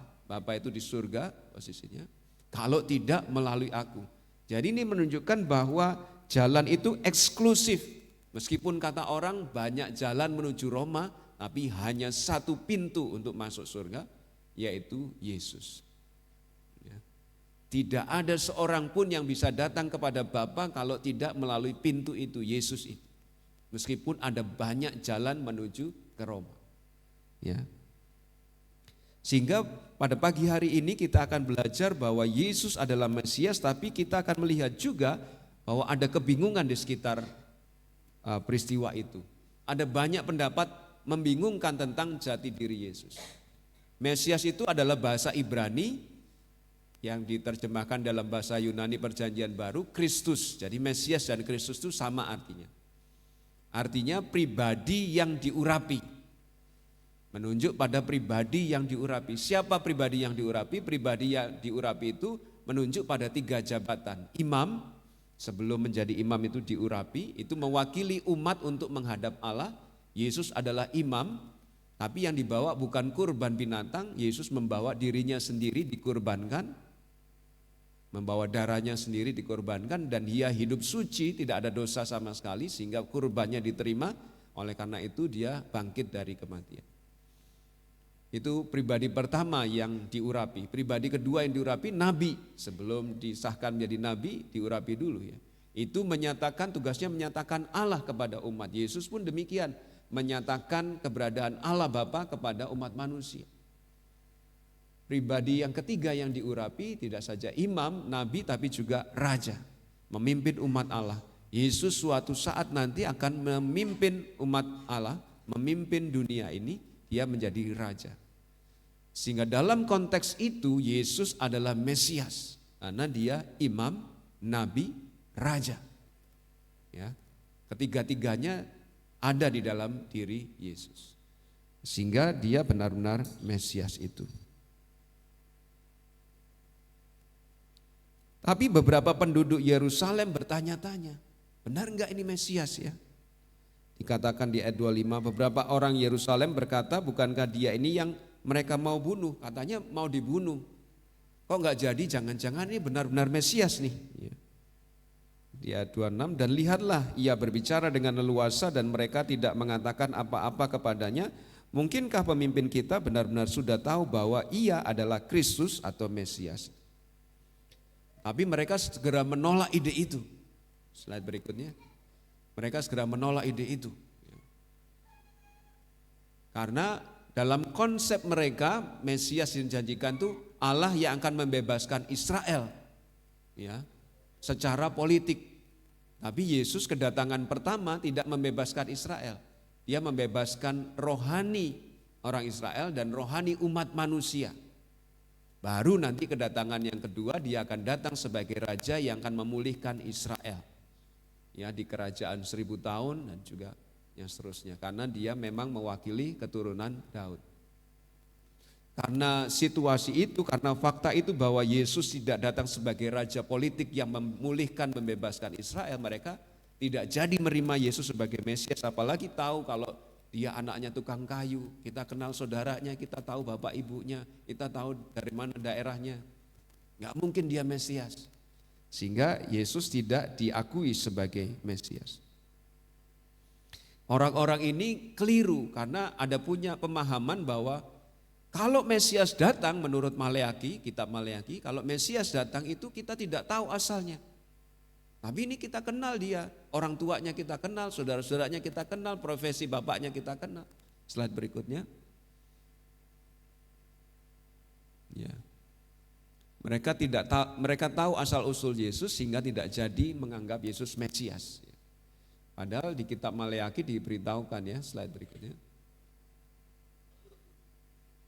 itu di surga posisinya, kalau tidak melalui aku. Jadi ini menunjukkan bahwa jalan itu eksklusif. Meskipun kata orang banyak jalan menuju Roma, tapi hanya satu pintu untuk masuk surga, yaitu Yesus. Ya. Tidak ada seorang pun yang bisa datang kepada Bapa kalau tidak melalui pintu itu, Yesus itu. Meskipun ada banyak jalan menuju ke Roma. Ya. Sehingga pada pagi hari ini kita akan belajar bahwa Yesus adalah Mesias, tapi kita akan melihat juga bahwa ada kebingungan di sekitar peristiwa itu. Ada banyak pendapat membingungkan tentang jati diri Yesus. Mesias itu adalah bahasa Ibrani yang diterjemahkan dalam bahasa Yunani Perjanjian Baru, Kristus. Jadi Mesias dan Kristus itu sama artinya. Artinya pribadi yang diurapi. Menunjuk pada pribadi yang diurapi. Siapa pribadi yang diurapi? Pribadi yang diurapi itu menunjuk pada 3 jabatan. Imam, sebelum menjadi imam itu diurapi, itu mewakili umat untuk menghadap Allah. Yesus adalah imam, tapi yang dibawa bukan kurban binatang. Yesus membawa dirinya sendiri dikurbankan, membawa darahnya sendiri dikorbankan, dan dia hidup suci, tidak ada dosa sama sekali, sehingga kurbannya diterima. Oleh karena itu dia bangkit dari kematian. Itu pribadi pertama yang diurapi. Pribadi kedua yang diurapi, nabi. Sebelum disahkan menjadi nabi, diurapi dulu ya. Itu menyatakan, tugasnya menyatakan Allah kepada umat. Yesus pun demikian, menyatakan keberadaan Allah Bapa kepada umat manusia. Pribadi yang ketiga yang diurapi tidak saja imam, nabi, tapi juga raja, memimpin umat Allah. Yesus suatu saat nanti akan memimpin umat Allah, memimpin dunia ini, dia menjadi raja. Sehingga dalam konteks itu Yesus adalah Mesias, karena dia imam, nabi, raja. Ya, ketiga-tiganya ada di dalam diri Yesus. Sehingga dia benar-benar Mesias itu. Tapi beberapa penduduk Yerusalem bertanya-tanya, benar enggak ini Mesias ya? Dikatakan di ayat 25, beberapa orang Yerusalem berkata, bukankah dia ini yang mereka mau bunuh? Katanya mau dibunuh. Kok enggak jadi? Jangan-jangan ini benar-benar Mesias nih. Ya. Di ayat 26, dan lihatlah ia berbicara dengan leluasa dan mereka tidak mengatakan apa-apa kepadanya, Mungkinkah pemimpin kita benar-benar sudah tahu bahwa ia adalah Kristus atau Mesias? Tapi mereka segera menolak ide itu. Slide berikutnya. Mereka segera menolak ide itu. Karena dalam konsep mereka, Mesias yang dijanjikan itu Allah yang akan membebaskan Israel, ya, secara politik. Tapi Yesus kedatangan pertama tidak membebaskan Israel. Dia membebaskan rohani orang Israel dan rohani umat manusia. Baru nanti kedatangan yang kedua, dia akan datang sebagai raja yang akan memulihkan Israel. Ya, di kerajaan 1000 tahun dan juga yang seterusnya. Karena dia memang mewakili keturunan Daud. Karena situasi itu, karena fakta itu bahwa Yesus tidak datang sebagai raja politik yang memulihkan, membebaskan Israel, mereka tidak jadi menerima Yesus sebagai Mesias, apalagi tahu kalau dia anaknya tukang kayu, kita kenal saudaranya, kita tahu bapak ibunya, kita tahu dari mana daerahnya. Nggak mungkin dia Mesias. Sehingga Yesus tidak diakui sebagai Mesias. Orang-orang ini keliru karena ada punya pemahaman bahwa kalau Mesias datang menurut Maleaki, kitab Maleaki, kalau Mesias datang itu kita tidak tahu asalnya. Tapi ini kita kenal dia, orang tuanya kita kenal, saudara-saudaranya kita kenal, profesi bapaknya kita kenal. Slide berikutnya. Ya. Mereka tahu asal usul Yesus sehingga tidak jadi menganggap Yesus Mesias. Padahal di kitab Maleaki diberitahukan, ya, slide berikutnya.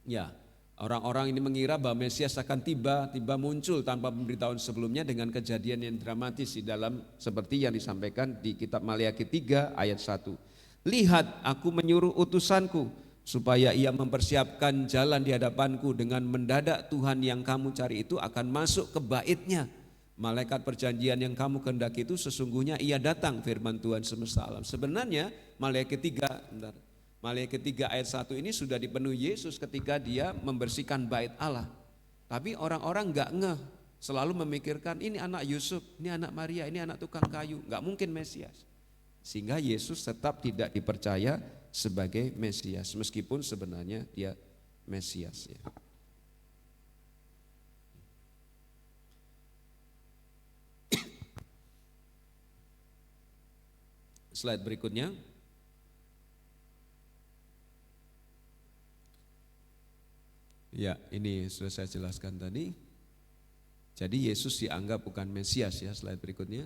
Ya. Orang-orang ini mengira bahwa Mesias akan tiba-tiba muncul tanpa pemberitahuan sebelumnya dengan kejadian yang dramatis di dalam seperti yang disampaikan di kitab Maleaki 3 ayat 1. Lihat, aku menyuruh utusanku supaya ia mempersiapkan jalan di hadapanku, dengan mendadak Tuhan yang kamu cari itu akan masuk ke baitnya. Malaikat perjanjian yang kamu kehendaki itu sesungguhnya ia datang, firman Tuhan semesta alam. Sebenarnya Maleaki 3 ayat 1 ini sudah dipenuhi Yesus ketika dia membersihkan bait Allah. Tapi orang-orang enggak ngeh, selalu memikirkan ini anak Yusuf, ini anak Maria, ini anak tukang kayu, enggak mungkin Mesias. Sehingga Yesus tetap tidak dipercaya sebagai Mesias, meskipun sebenarnya dia Mesias, ya. Slide berikutnya. Ya, ini sudah saya jelaskan tadi. Jadi Yesus dianggap bukan Mesias, ya, slide berikutnya.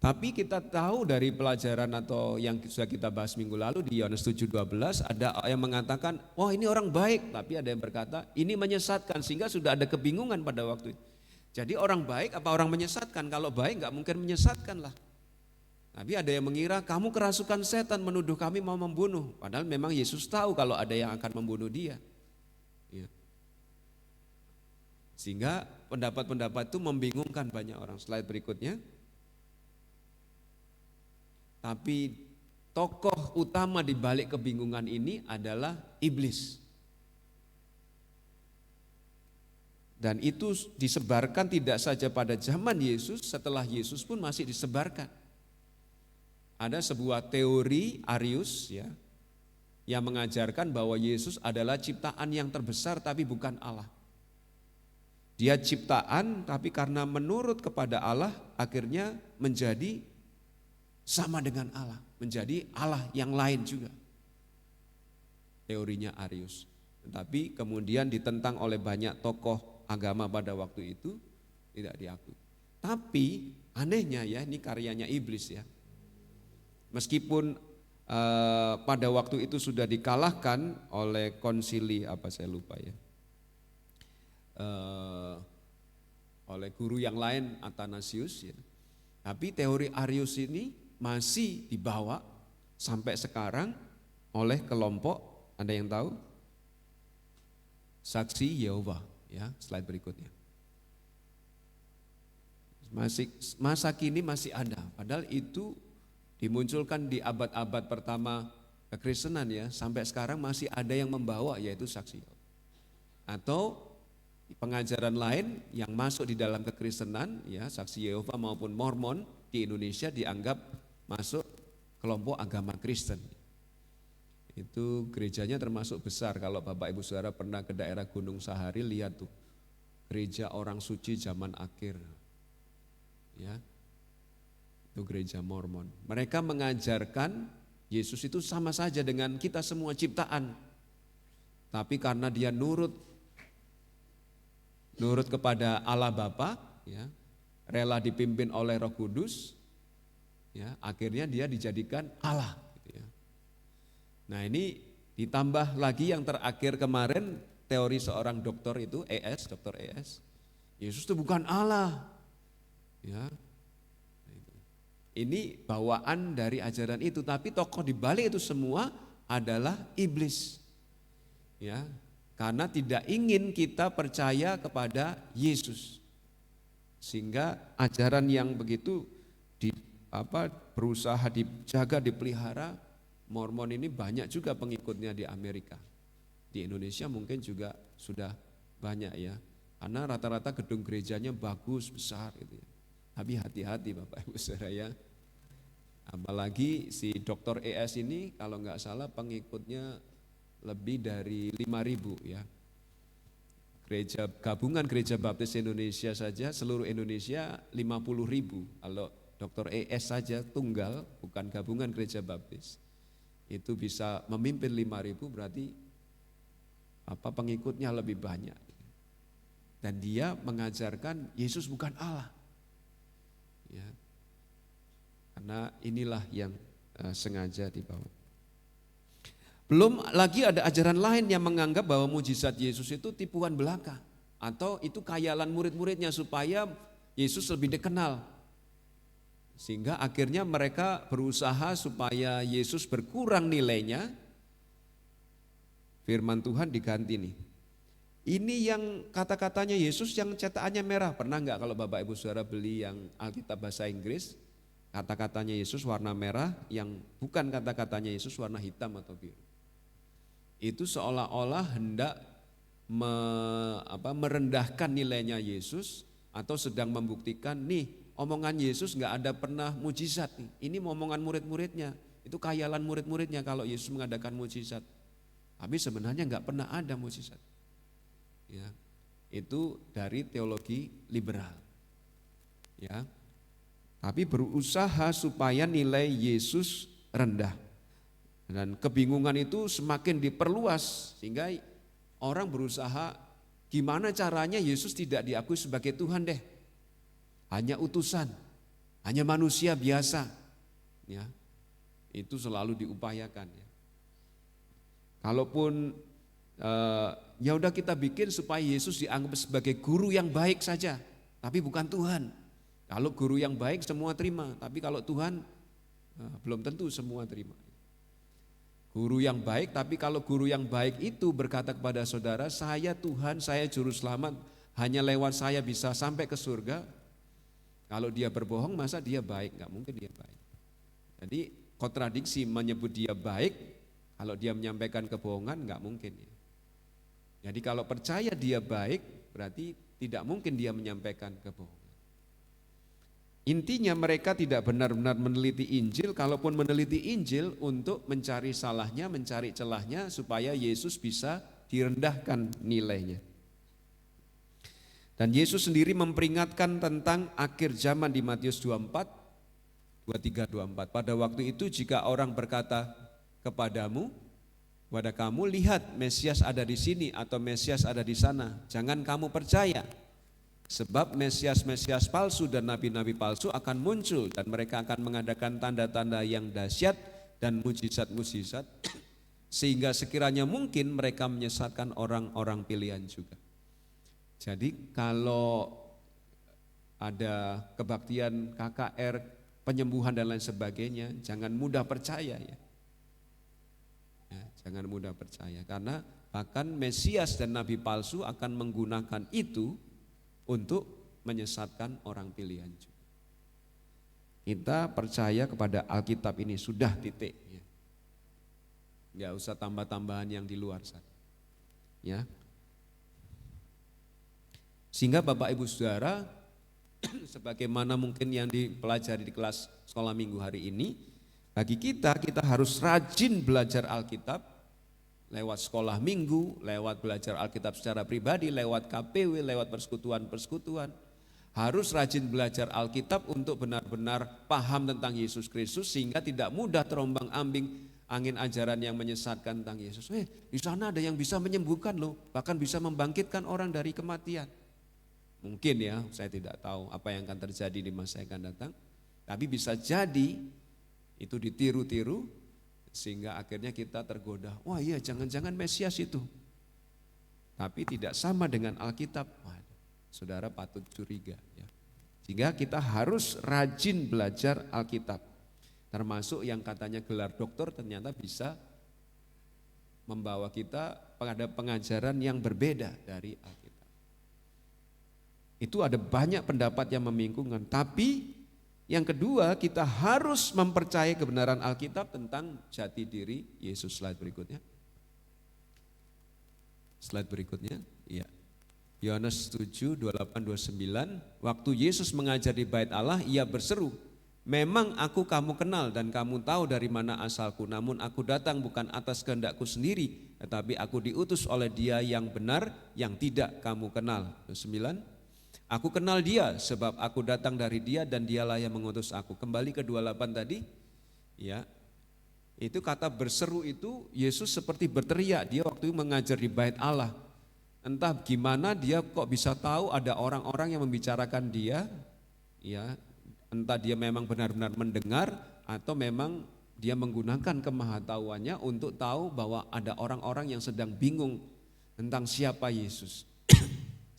Tapi kita tahu dari pelajaran atau yang sudah kita bahas minggu lalu di Yohanes 7:12, ada yang mengatakan, wah ini orang baik, tapi ada yang berkata ini menyesatkan, sehingga sudah ada kebingungan pada waktu itu. Jadi orang baik apa orang menyesatkan? Kalau baik nggak mungkin menyesatkan lah. Tapi ada yang mengira kamu kerasukan setan menuduh kami mau membunuh. Padahal memang Yesus tahu kalau ada yang akan membunuh dia. Ya. Sehingga pendapat-pendapat itu membingungkan banyak orang. Slide berikutnya. Tapi tokoh utama di balik kebingungan ini adalah iblis. Dan itu disebarkan tidak saja pada zaman Yesus, setelah Yesus pun masih disebarkan. Ada sebuah teori Arius, ya, yang mengajarkan bahwa Yesus adalah ciptaan yang terbesar tapi bukan Allah. Dia ciptaan tapi karena menurut kepada Allah akhirnya menjadi sama dengan Allah, menjadi Allah yang lain juga. Teorinya Arius. Tetapi kemudian ditentang oleh banyak tokoh agama pada waktu itu, tidak diakui. Tapi anehnya, ya, ini karyanya iblis, ya. Meskipun pada waktu itu sudah dikalahkan oleh konsili oleh guru yang lain, Athanasius, ya. Tapi teori Arius ini masih dibawa sampai sekarang oleh kelompok, ada yang tahu? Saksi Yehova, ya, slide berikutnya. Masa kini masih ada, padahal itu dimunculkan di abad-abad pertama kekristenan, ya, sampai sekarang masih ada yang membawa, yaitu saksi. Atau pengajaran lain yang masuk di dalam kekristenan, ya, saksi Yehova maupun Mormon di Indonesia dianggap masuk kelompok agama Kristen. Itu gerejanya termasuk besar. Kalau Bapak Ibu Saudara pernah ke daerah Gunung Sahari, lihat tuh gereja orang suci zaman akhir. Ya. Itu gereja Mormon. Mereka mengajarkan Yesus itu sama saja dengan kita semua ciptaan. Tapi karena dia nurut kepada Allah Bapa, ya, rela dipimpin oleh Roh Kudus, ya, akhirnya dia dijadikan Allah. Gitu ya. Nah ini ditambah lagi yang terakhir kemarin, teori seorang dokter itu, Dr. ES, Yesus itu bukan Allah. Ya. Ini bawaan dari ajaran itu, tapi tokoh di balik itu semua adalah iblis. Ya, karena tidak ingin kita percaya kepada Yesus. Sehingga ajaran yang begitu berusaha dijaga, dipelihara. Mormon ini banyak juga pengikutnya di Amerika. Di Indonesia mungkin juga sudah banyak ya. Karena rata-rata gedung gerejanya bagus, besar gitu ya. Tapi hati-hati Bapak Ibu Saudara ya. Apalagi si Dr. ES ini kalau nggak salah pengikutnya lebih dari 5.000 ya. Gabungan Gereja Baptis Indonesia saja seluruh Indonesia 50.000. Kalau Dr. ES saja tunggal, bukan gabungan Gereja Baptis, itu bisa memimpin 5.000, berarti pengikutnya lebih banyak. Dan dia mengajarkan Yesus bukan Allah. Ya. Karena inilah yang sengaja dibawa. Belum lagi ada ajaran lain yang menganggap bahwa mujizat Yesus itu tipuan belaka. Atau itu khayalan murid-muridnya supaya Yesus lebih dikenal. Sehingga akhirnya mereka berusaha supaya Yesus berkurang nilainya. Firman Tuhan diganti nih. Ini yang kata-katanya Yesus yang cetakannya merah. Pernah enggak kalau Bapak Ibu Saudara beli yang Alkitab bahasa Inggris, kata-katanya Yesus warna merah, yang bukan kata-katanya Yesus warna hitam atau biru. Itu seolah-olah hendak merendahkan nilainya Yesus atau sedang membuktikan nih omongan Yesus enggak ada pernah mujizat nih. Ini omongan murid-muridnya, itu khayalan murid-muridnya kalau Yesus mengadakan mujizat. Tapi sebenarnya enggak pernah ada mujizat. Ya, itu dari teologi liberal. Ya. Tapi berusaha supaya nilai Yesus rendah. Dan kebingungan itu semakin diperluas sehingga orang berusaha gimana caranya Yesus tidak diakui sebagai Tuhan deh. Hanya utusan, hanya manusia biasa. Ya. Itu selalu diupayakan ya. Kalaupun ya udah kita bikin supaya Yesus dianggap sebagai guru yang baik saja, tapi bukan Tuhan. Kalau guru yang baik semua terima, tapi kalau Tuhan belum tentu semua terima. Guru yang baik, tapi kalau guru yang baik itu berkata kepada saudara, saya Tuhan, saya juru selamat, hanya lewat saya bisa sampai ke surga. Kalau dia berbohong masa dia baik? Enggak mungkin dia baik. Jadi kontradiksi menyebut dia baik, kalau dia menyampaikan kebohongan enggak mungkin ya. Jadi kalau percaya dia baik, berarti tidak mungkin dia menyampaikan kebohongan. Intinya mereka tidak benar-benar meneliti Injil, kalaupun meneliti Injil untuk mencari salahnya, mencari celahnya supaya Yesus bisa direndahkan nilainya. Dan Yesus sendiri memperingatkan tentang akhir zaman di Matius 23, 24. Pada waktu itu jika orang berkata kepada kamu, lihat Mesias ada di sini atau Mesias ada di sana, jangan kamu percaya. Sebab Mesias-Mesias palsu dan nabi-nabi palsu akan muncul dan mereka akan mengadakan tanda-tanda yang dahsyat dan mujizat-mujizat sehingga sekiranya mungkin mereka menyesatkan orang-orang pilihan juga. Jadi kalau ada kebaktian KKR, penyembuhan dan lain sebagainya, jangan mudah percaya ya. Jangan mudah percaya karena bahkan Mesias dan nabi palsu akan menggunakan itu untuk menyesatkan orang pilihan juga. Kita percaya kepada Alkitab ini sudah titik ya. Enggak usah tambah-tambahan yang di luar sana. Ya. Sehingga Bapak Ibu Saudara sebagaimana mungkin yang dipelajari di kelas sekolah minggu hari ini, bagi kita harus rajin belajar Alkitab, lewat sekolah minggu, lewat belajar Alkitab secara pribadi, lewat KPW, lewat persekutuan-persekutuan. Harus rajin belajar Alkitab untuk benar-benar paham tentang Yesus Kristus sehingga tidak mudah terombang-ambing angin ajaran yang menyesatkan tentang Yesus. Di sana ada yang bisa menyembuhkan loh, bahkan bisa membangkitkan orang dari kematian. Mungkin ya, saya tidak tahu apa yang akan terjadi di masa yang akan datang. Tapi bisa jadi itu ditiru-tiru sehingga akhirnya kita tergoda. Wah iya, jangan-jangan Mesias itu. Tapi tidak sama dengan Alkitab. Saudara patut curiga ya. Sehingga kita harus rajin belajar Alkitab. Termasuk yang katanya gelar doktor ternyata bisa membawa kita pada pengajaran yang berbeda dari Alkitab. Itu ada banyak pendapat yang membingungkan. Tapi yang kedua, kita harus mempercayai kebenaran Alkitab tentang jati diri Yesus. Slide berikutnya. Slide berikutnya. Iya. Yohanes 7, 28, 29. Waktu Yesus mengajar di bait Allah, ia berseru, memang aku kamu kenal dan kamu tahu dari mana asalku. Namun aku datang bukan atas kehendakku sendiri, tetapi aku diutus oleh Dia yang benar, yang tidak kamu kenal. 29. Aku kenal Dia sebab aku datang dari Dia dan Dialah yang mengutus aku. Kembali ke 28 tadi, ya. Itu kata berseru itu Yesus seperti berteriak. Dia waktu itu mengajar di bait Allah. Entah gimana dia kok bisa tahu ada orang-orang yang membicarakan dia, ya. Entah dia memang benar-benar mendengar atau memang dia menggunakan kemahatauannya untuk tahu bahwa ada orang-orang yang sedang bingung tentang siapa Yesus.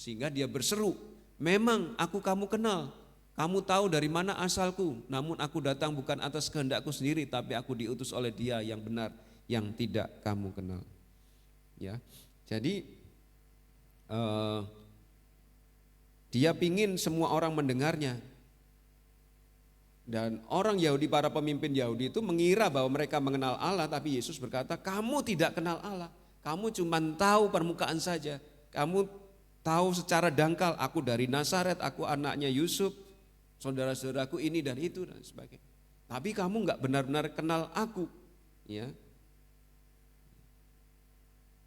Sehingga dia berseru, memang aku kamu kenal, kamu tahu dari mana asalku, namun aku datang bukan atas kehendakku sendiri, tapi aku diutus oleh Dia yang benar, yang tidak kamu kenal. Ya, jadi dia pingin semua orang mendengarnya. Dan orang Yahudi, para pemimpin Yahudi itu mengira bahwa mereka mengenal Allah, tapi Yesus berkata, kamu tidak kenal Allah, kamu cuma tahu permukaan saja, kamu tahu secara dangkal, aku dari Nazaret, aku anaknya Yusuf, saudara-saudaraku ini dan itu dan sebagainya. Tapi kamu enggak benar-benar kenal aku, ya.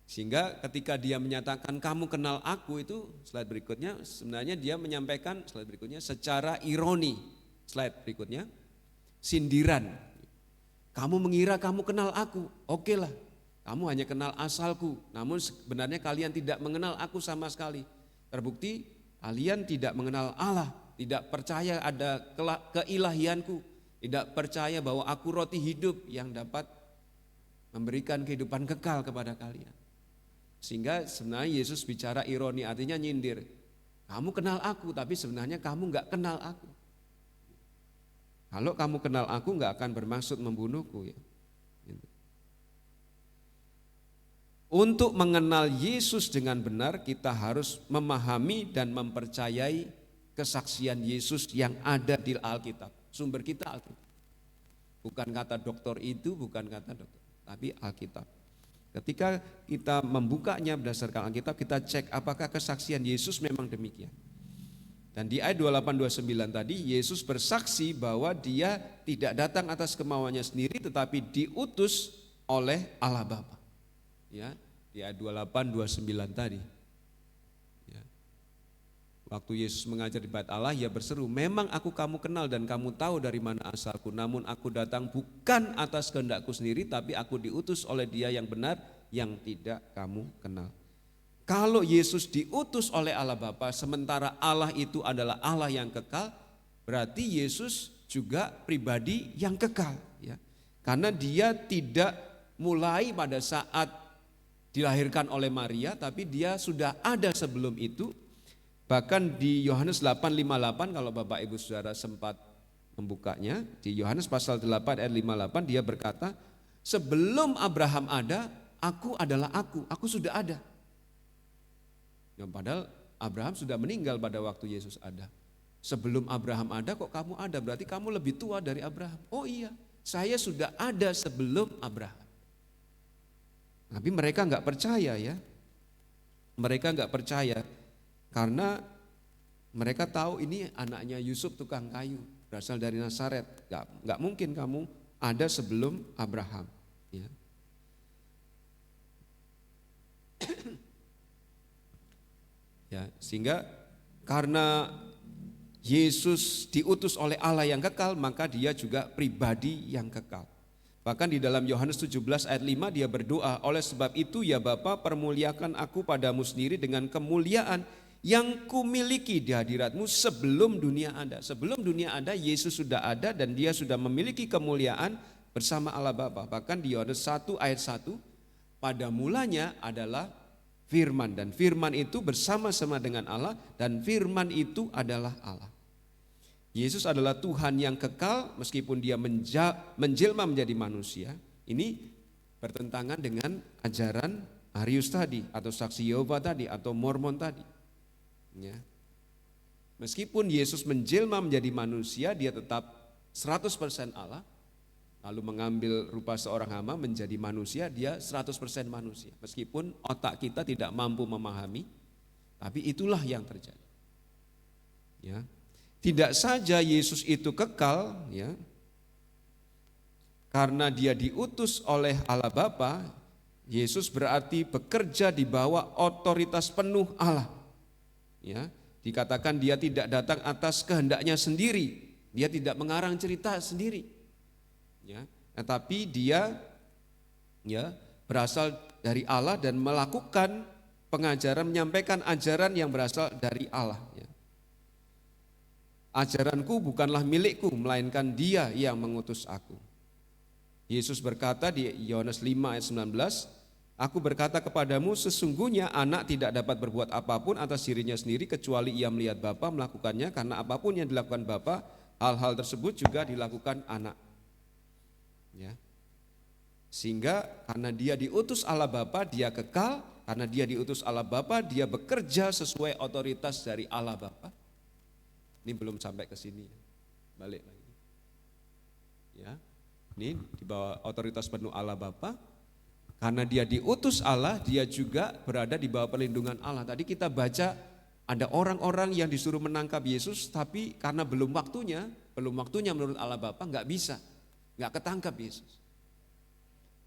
Sehingga ketika dia menyatakan kamu kenal aku itu, slide berikutnya, sebenarnya dia menyampaikan, slide berikutnya, secara ironi. Slide berikutnya, sindiran. Kamu mengira kamu kenal aku, oke lah, kamu hanya kenal asalku, namun sebenarnya kalian tidak mengenal aku sama sekali. Terbukti kalian tidak mengenal Allah, tidak percaya ada keilahianku, tidak percaya bahwa aku roti hidup yang dapat memberikan kehidupan kekal kepada kalian. Sehingga sebenarnya Yesus bicara ironi, artinya nyindir. Kamu kenal aku, tapi sebenarnya kamu enggak kenal aku. Kalau kamu kenal aku enggak akan bermaksud membunuhku ya. Untuk mengenal Yesus dengan benar, kita harus memahami dan mempercayai kesaksian Yesus yang ada di Alkitab. Sumber kita Alkitab. Bukan kata dokter itu, bukan kata dokter, tapi Alkitab. Ketika kita membukanya berdasarkan Alkitab, kita cek apakah kesaksian Yesus memang demikian. Dan di ayat 28-29 tadi, Yesus bersaksi bahwa Dia tidak datang atas kemauannya sendiri, tetapi diutus oleh Allah Bapa. Ya, di ayat 28-29 tadi. Ya. Waktu Yesus mengajar di bait Allah, Ia berseru, memang aku kamu kenal dan kamu tahu dari mana asalku, namun aku datang bukan atas kehendakku sendiri, tapi aku diutus oleh Dia yang benar, yang tidak kamu kenal. Kalau Yesus diutus oleh Allah Bapa, sementara Allah itu adalah Allah yang kekal, berarti Yesus juga pribadi yang kekal, ya. Karena Dia tidak mulai pada saat dilahirkan oleh Maria, tapi Dia sudah ada sebelum itu. Bahkan di Yohanes 8:58, kalau Bapak Ibu Saudara sempat membukanya, di Yohanes pasal 8 ayat 58 Dia berkata, sebelum Abraham ada, aku adalah aku sudah ada. Ya, padahal Abraham sudah meninggal pada waktu Yesus ada. Sebelum Abraham ada kok kamu ada, berarti kamu lebih tua dari Abraham. Oh iya, saya sudah ada sebelum Abraham. Tapi mereka enggak percaya ya. Mereka enggak percaya karena mereka tahu ini anaknya Yusuf tukang kayu, berasal dari Nazaret. Enggak mungkin kamu ada sebelum Abraham. Ya. Ya, sehingga karena Yesus diutus oleh Allah yang kekal, maka dia juga pribadi yang kekal. Bahkan di dalam Yohanes 17 ayat 5 dia berdoa, oleh sebab itu ya Bapa, permuliakan aku padamu sendiri dengan kemuliaan yang kumiliki di hadiratmu sebelum dunia ada. Sebelum dunia ada, Yesus sudah ada dan dia sudah memiliki kemuliaan bersama Allah Bapa. Bahkan di Yohanes 1 ayat 1, pada mulanya adalah firman, dan firman itu bersama-sama dengan Allah, dan firman itu adalah Allah. Yesus adalah Tuhan yang kekal meskipun dia menjelma menjadi manusia. Ini bertentangan dengan ajaran Arius tadi, atau saksi Yehova tadi, atau Mormon tadi. Ya. Meskipun Yesus menjelma menjadi manusia, dia tetap 100% Allah. Lalu mengambil rupa seorang hamba menjadi manusia, dia 100% manusia. Meskipun otak kita tidak mampu memahami, tapi itulah yang terjadi. Ya. Tidak saja Yesus itu kekal, ya, karena dia diutus oleh Allah Bapa, Yesus berarti bekerja di bawah otoritas penuh Allah. Ya, dikatakan dia tidak datang atas kehendaknya sendiri, dia tidak mengarang cerita sendiri. Ya, tetapi dia berasal dari Allah dan melakukan pengajaran, menyampaikan ajaran yang berasal dari Allah. Ya. Ajaranku bukanlah milikku, melainkan Dia yang mengutus aku. Yesus berkata di Yohanes 5 ayat 19, aku berkata kepadamu, sesungguhnya anak tidak dapat berbuat apapun atas dirinya sendiri kecuali ia melihat Bapa melakukannya, karena apapun yang dilakukan Bapa, hal-hal tersebut juga dilakukan anak. Ya. Sehingga karena dia diutus Allah Bapa, dia kekal. Karena dia diutus Allah Bapa, dia bekerja sesuai otoritas dari Allah Bapa. Ini belum sampai ke sini, balik lagi. Ya, ini di bawah otoritas penuh Allah Bapa. Karena dia diutus Allah, dia juga berada di bawah perlindungan Allah. Tadi kita baca ada orang-orang yang disuruh menangkap Yesus, tapi karena belum waktunya menurut Allah Bapa, nggak bisa, nggak ketangkap Yesus.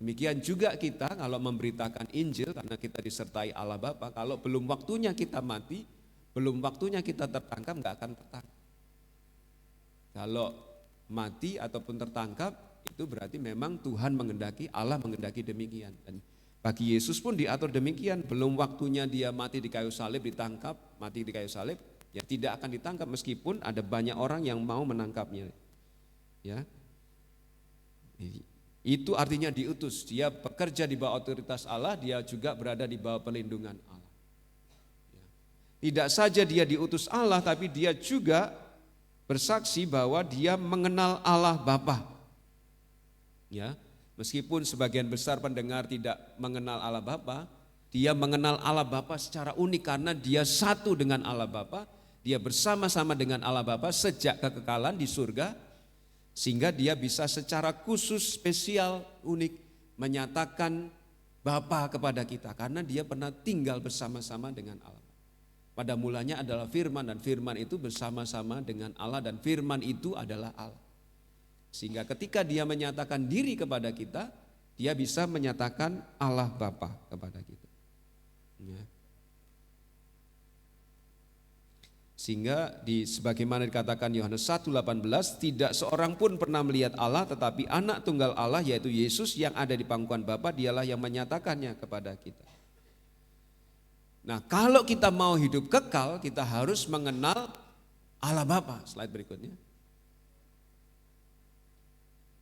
Demikian juga kita kalau memberitakan Injil, karena kita disertai Allah Bapa, kalau belum waktunya kita mati, belum waktunya kita tertangkap, nggak akan tertangkap. Kalau mati ataupun tertangkap, itu berarti memang Tuhan menghendaki, Allah menghendaki demikian. Dan bagi Yesus pun diatur demikian, belum waktunya dia mati di kayu salib, ditangkap, mati di kayu salib, ya tidak akan ditangkap meskipun ada banyak orang yang mau menangkapnya. Ya, itu artinya diutus, dia bekerja di bawah otoritas Allah, dia juga berada di bawah perlindungan Allah. Tidak saja dia diutus Allah, tapi dia juga bersaksi bahwa dia mengenal Allah Bapa. Ya, meskipun sebagian besar pendengar tidak mengenal Allah Bapa, dia mengenal Allah Bapa secara unik karena dia satu dengan Allah Bapa, dia bersama-sama dengan Allah Bapa sejak kekekalan di surga, sehingga dia bisa secara khusus, spesial, unik menyatakan Bapa kepada kita karena dia pernah tinggal bersama-sama dengan Allah. Pada mulanya adalah firman, dan firman itu bersama-sama dengan Allah, dan firman itu adalah Allah. Sehingga ketika dia menyatakan diri kepada kita, dia bisa menyatakan Allah Bapa kepada kita. Ya. Sehingga sebagaimana dikatakan Yohanes 1:18, tidak seorang pun pernah melihat Allah, tetapi anak tunggal Allah yaitu Yesus yang ada di pangkuan Bapa, dialah yang menyatakannya kepada kita. Nah, kalau kita mau hidup kekal, kita harus mengenal Allah Bapa. Slide berikutnya.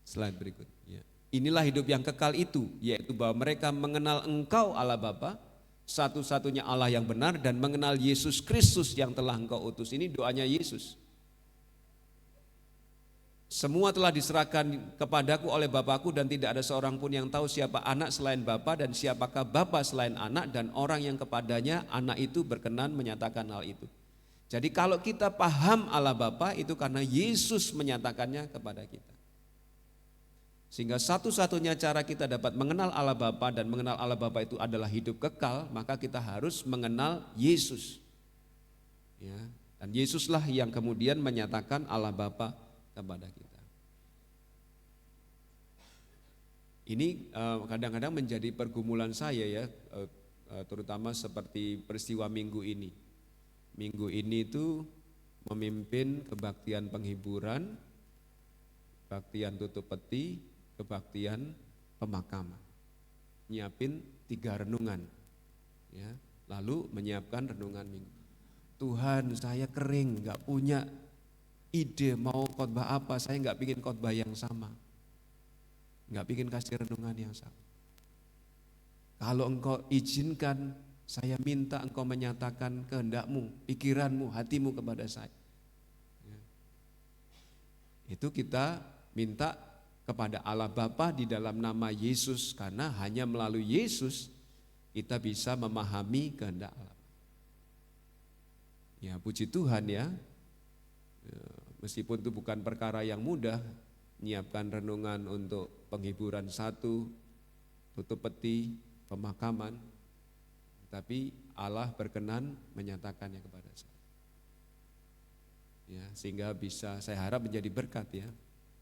Slide berikutnya. Inilah hidup yang kekal itu, yaitu bahwa mereka mengenal Engkau Allah Bapa, satu-satunya Allah yang benar, dan mengenal Yesus Kristus yang telah Engkau utus. Ini doanya Yesus. Semua telah diserahkan kepadaku oleh Bapakku, dan tidak ada seorang pun yang tahu siapa anak selain Bapa, dan siapakah Bapa selain anak, dan orang yang kepadanya anak itu berkenan menyatakan hal itu. Jadi kalau kita paham Allah Bapa, itu karena Yesus menyatakannya kepada kita. Sehingga satu-satunya cara kita dapat mengenal Allah Bapa dan mengenal Allah Bapa itu adalah hidup kekal, maka kita harus mengenal Yesus. Ya, dan Yesuslah yang kemudian menyatakan Allah Bapa kepada kita. Ini kadang-kadang menjadi pergumulan saya ya, terutama seperti peristiwa minggu ini. Minggu ini itu memimpin kebaktian penghiburan, kebaktian tutup peti, kebaktian pemakaman. Nyiapin 3 renungan, ya. Lalu menyiapkan renungan minggu. Tuhan, saya kering, nggak punya ide mau khotbah apa, saya nggak bikin khotbah yang sama. Nggak bikin kasih renungan yang sama. Kalau engkau izinkan, saya minta engkau menyatakan kehendakmu, pikiranmu, hatimu kepada saya. Ya. Itu kita minta kepada Allah Bapa di dalam nama Yesus, karena hanya melalui Yesus kita bisa memahami kehendak Allah. Ya, puji Tuhan ya. Meskipun itu bukan perkara yang mudah, menyiapkan renungan untuk penghiburan 1, tutup peti, pemakaman, tapi Allah berkenan menyatakannya kepada saya. Ya, sehingga bisa saya harap menjadi berkat ya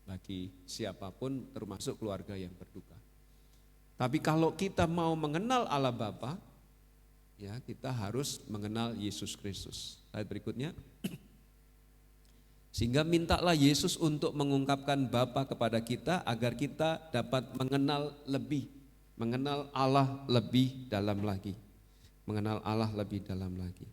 bagi siapapun, termasuk keluarga yang berduka. Tapi kalau kita mau mengenal Allah Bapa, ya kita harus mengenal Yesus Kristus. Slide berikutnya. Sehingga mintalah Yesus untuk mengungkapkan Bapa kepada kita agar kita dapat mengenal lebih, mengenal Allah lebih dalam lagi. Mengenal Allah lebih dalam lagi.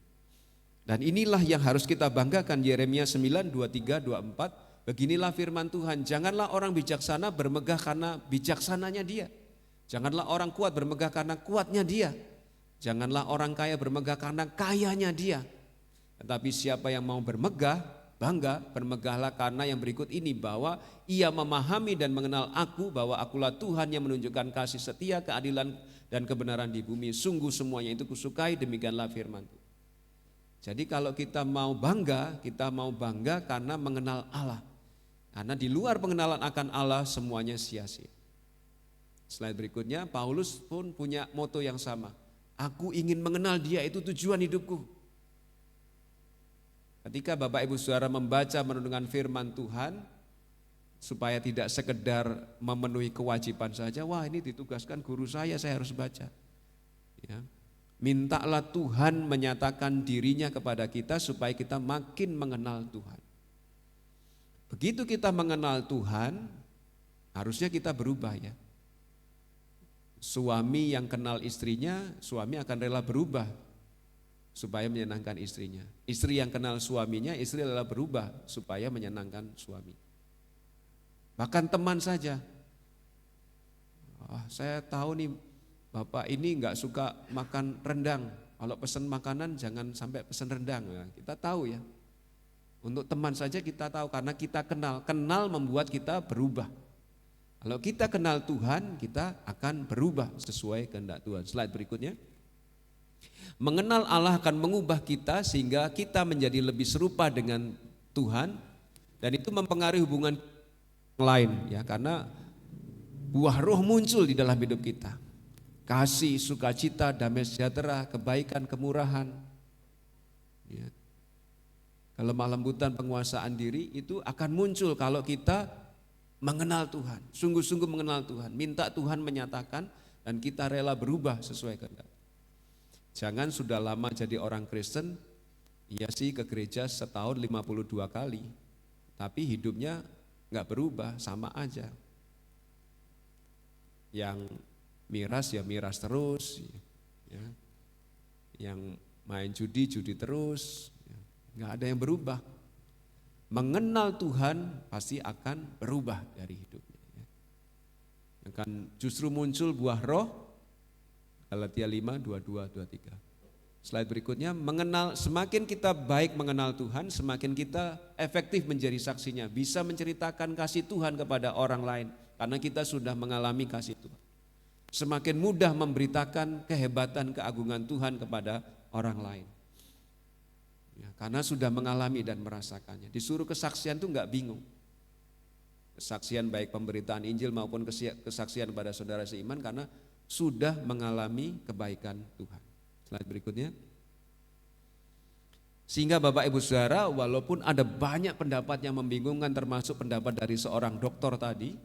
Dan inilah yang harus kita banggakan. Yeremia 9, 23, 24. Beginilah firman Tuhan, janganlah orang bijaksana bermegah karena bijaksananya dia. Janganlah orang kuat bermegah karena kuatnya dia. Janganlah orang kaya bermegah karena kayanya dia. Tetapi siapa yang mau bermegah, bangga, bermegahlah karena yang berikut ini, bahwa ia memahami dan mengenal aku, bahwa akulah Tuhan yang menunjukkan kasih setia, keadilan dan kebenaran di bumi. Sungguh semuanya itu kusukai, demikianlah firman Tuhan. Jadi kalau kita mau bangga karena mengenal Allah. Karena di luar pengenalan akan Allah semuanya sia-sia. Slide berikutnya, Paulus pun punya moto yang sama. Aku ingin mengenal dia, itu tujuan hidupku. Ketika Bapak Ibu Saudara membaca menurunkan firman Tuhan, supaya tidak sekedar memenuhi kewajiban saja, wah ini ditugaskan guru saya harus baca. Ya. Mintalah Tuhan menyatakan dirinya kepada kita supaya kita makin mengenal Tuhan. Begitu kita mengenal Tuhan, harusnya kita berubah ya. Suami yang kenal istrinya, suami akan rela berubah supaya menyenangkan istrinya. Istri yang kenal suaminya, istri rela berubah supaya menyenangkan suami. Bahkan teman saja. Saya tahu nih Bapak ini enggak suka makan rendang. Kalau pesan makanan jangan sampai pesan rendang. Nah, kita tahu ya. Untuk teman saja kita tahu karena kita kenal. Kenal membuat kita berubah. Kalau kita kenal Tuhan, kita akan berubah sesuai kehendak Tuhan. Slide berikutnya. Mengenal Allah akan mengubah kita sehingga kita menjadi lebih serupa dengan Tuhan, dan itu mempengaruhi hubungan lain ya, karena buah roh muncul di dalam hidup kita. Kasih, sukacita, damai sejahtera, kebaikan, kemurahan. Ya. Kelemah lembutan, penguasaan diri itu akan muncul kalau kita mengenal Tuhan, sungguh-sungguh mengenal Tuhan, minta Tuhan menyatakan dan kita rela berubah sesuai kehendak. Jangan sudah lama jadi orang Kristen, iya sih ke gereja setahun 52 kali, tapi hidupnya nggak berubah, sama aja. Yang miras ya miras terus, ya. Yang main judi terus, ya. Nggak ada yang berubah. Mengenal Tuhan pasti akan berubah dari hidupnya. Akan justru muncul buah roh, Galatia 5, 22, 23. Slide berikutnya, semakin kita baik mengenal Tuhan, semakin kita efektif menjadi saksinya, bisa menceritakan kasih Tuhan kepada orang lain, karena kita sudah mengalami kasih Tuhan. Semakin mudah memberitakan kehebatan, keagungan Tuhan kepada orang lain. Ya, karena sudah mengalami dan merasakannya. Disuruh kesaksian itu enggak bingung. Kesaksian baik pemberitaan Injil maupun kesaksian pada saudara seiman karena sudah mengalami kebaikan Tuhan. Slide berikutnya. Sehingga Bapak Ibu Saudara, walaupun ada banyak pendapat yang membingungkan termasuk pendapat dari seorang dokter tadi,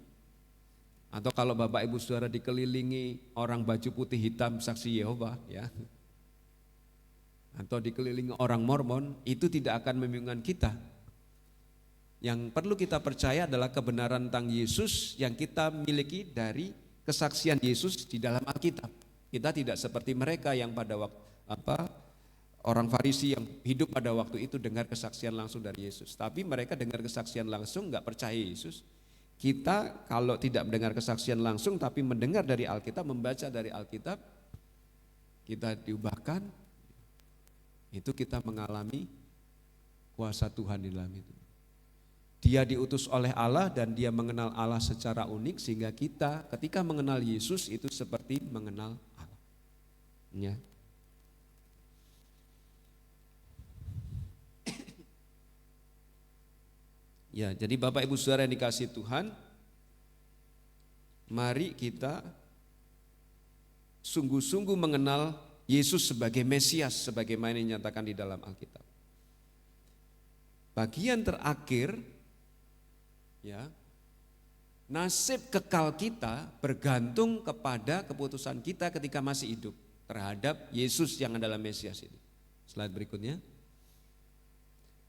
Atau kalau Bapak Ibu Saudara dikelilingi orang baju putih hitam saksi Yehova ya, atau dikelilingi orang Mormon, itu tidak akan membingungkan kita. Yang perlu kita percaya adalah kebenaran tentang Yesus yang kita miliki dari kesaksian Yesus di dalam Alkitab. Kita tidak seperti mereka yang pada waktu orang Farisi yang hidup pada waktu itu dengar kesaksian langsung dari Yesus. Tapi mereka dengar kesaksian langsung, nggak percaya Yesus. Kita kalau tidak mendengar kesaksian langsung tapi mendengar dari Alkitab, membaca dari Alkitab, kita diubahkan, itu kita mengalami kuasa Tuhan di dalam itu. Dia diutus oleh Allah dan dia mengenal Allah secara unik, sehingga kita ketika mengenal Yesus itu seperti mengenal Allah. Ya. Ya, jadi Bapak Ibu Saudara yang dikasihi Tuhan, mari kita sungguh-sungguh mengenal Yesus sebagai Mesias, sebagaimana yang dinyatakan di dalam Alkitab. Bagian terakhir, ya, nasib kekal kita bergantung kepada keputusan kita ketika masih hidup terhadap Yesus yang adalah Mesias ini. Slide berikutnya.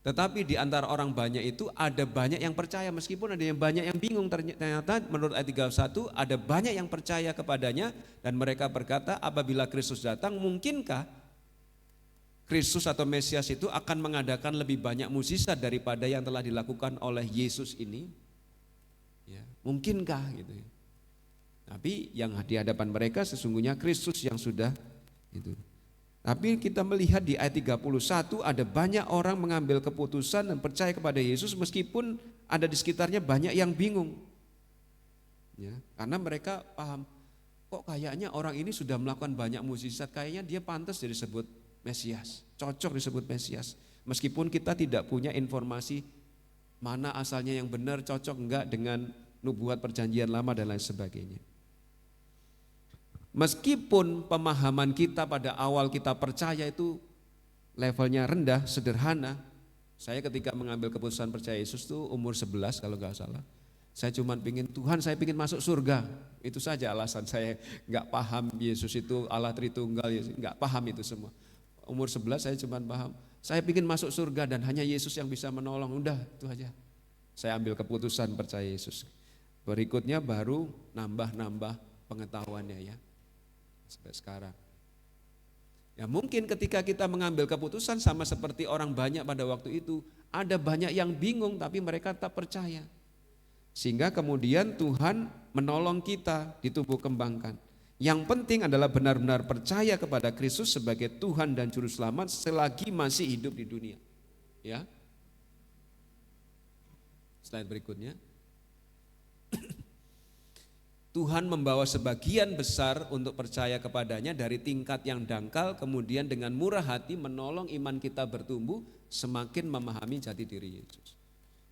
Tetapi di antara orang banyak itu ada banyak yang percaya, meskipun ada yang banyak yang bingung. Ternyata menurut ayat 31 ada banyak yang percaya kepadanya dan mereka berkata, apabila Kristus datang, mungkinkah Kristus atau Mesias itu akan mengadakan lebih banyak mukjizat daripada yang telah dilakukan oleh Yesus ini? Ya, mungkinkah gitu ya. Tapi yang di hadapan mereka sesungguhnya Kristus yang sudah itu. Tapi kita melihat di ayat 31 ada banyak orang mengambil keputusan dan percaya kepada Yesus meskipun ada di sekitarnya banyak yang bingung. Ya, karena mereka paham, kok kayaknya orang ini sudah melakukan banyak mukjizat, kayaknya dia pantas disebut Mesias, cocok disebut Mesias. Meskipun kita tidak punya informasi mana asalnya yang benar, cocok enggak dengan nubuat perjanjian lama dan lain sebagainya. Meskipun pemahaman kita pada awal kita percaya itu levelnya rendah, sederhana. Saya ketika mengambil keputusan percaya Yesus itu umur 11 kalau nggak salah. Saya cuma pingin, Tuhan saya pingin masuk surga. Itu saja alasan saya, nggak paham Yesus itu Allah Tritunggal, nggak paham itu semua. Umur 11 saya cuma paham, saya pingin masuk surga dan hanya Yesus yang bisa menolong, udah itu aja. Saya ambil keputusan percaya Yesus. Berikutnya baru nambah pengetahuannya ya. Sampai sekarang. Ya mungkin ketika kita mengambil keputusan sama seperti orang banyak pada waktu itu, ada banyak yang bingung tapi mereka tak percaya. Sehingga kemudian Tuhan menolong kita ditumbuh kembangkan. Yang penting adalah benar-benar percaya kepada Kristus sebagai Tuhan dan Juru Selamat selagi masih hidup di dunia. Ya. Slide berikutnya. Tuhan membawa sebagian besar untuk percaya kepadanya dari tingkat yang dangkal, kemudian dengan murah hati menolong iman kita bertumbuh semakin memahami jati diri Yesus.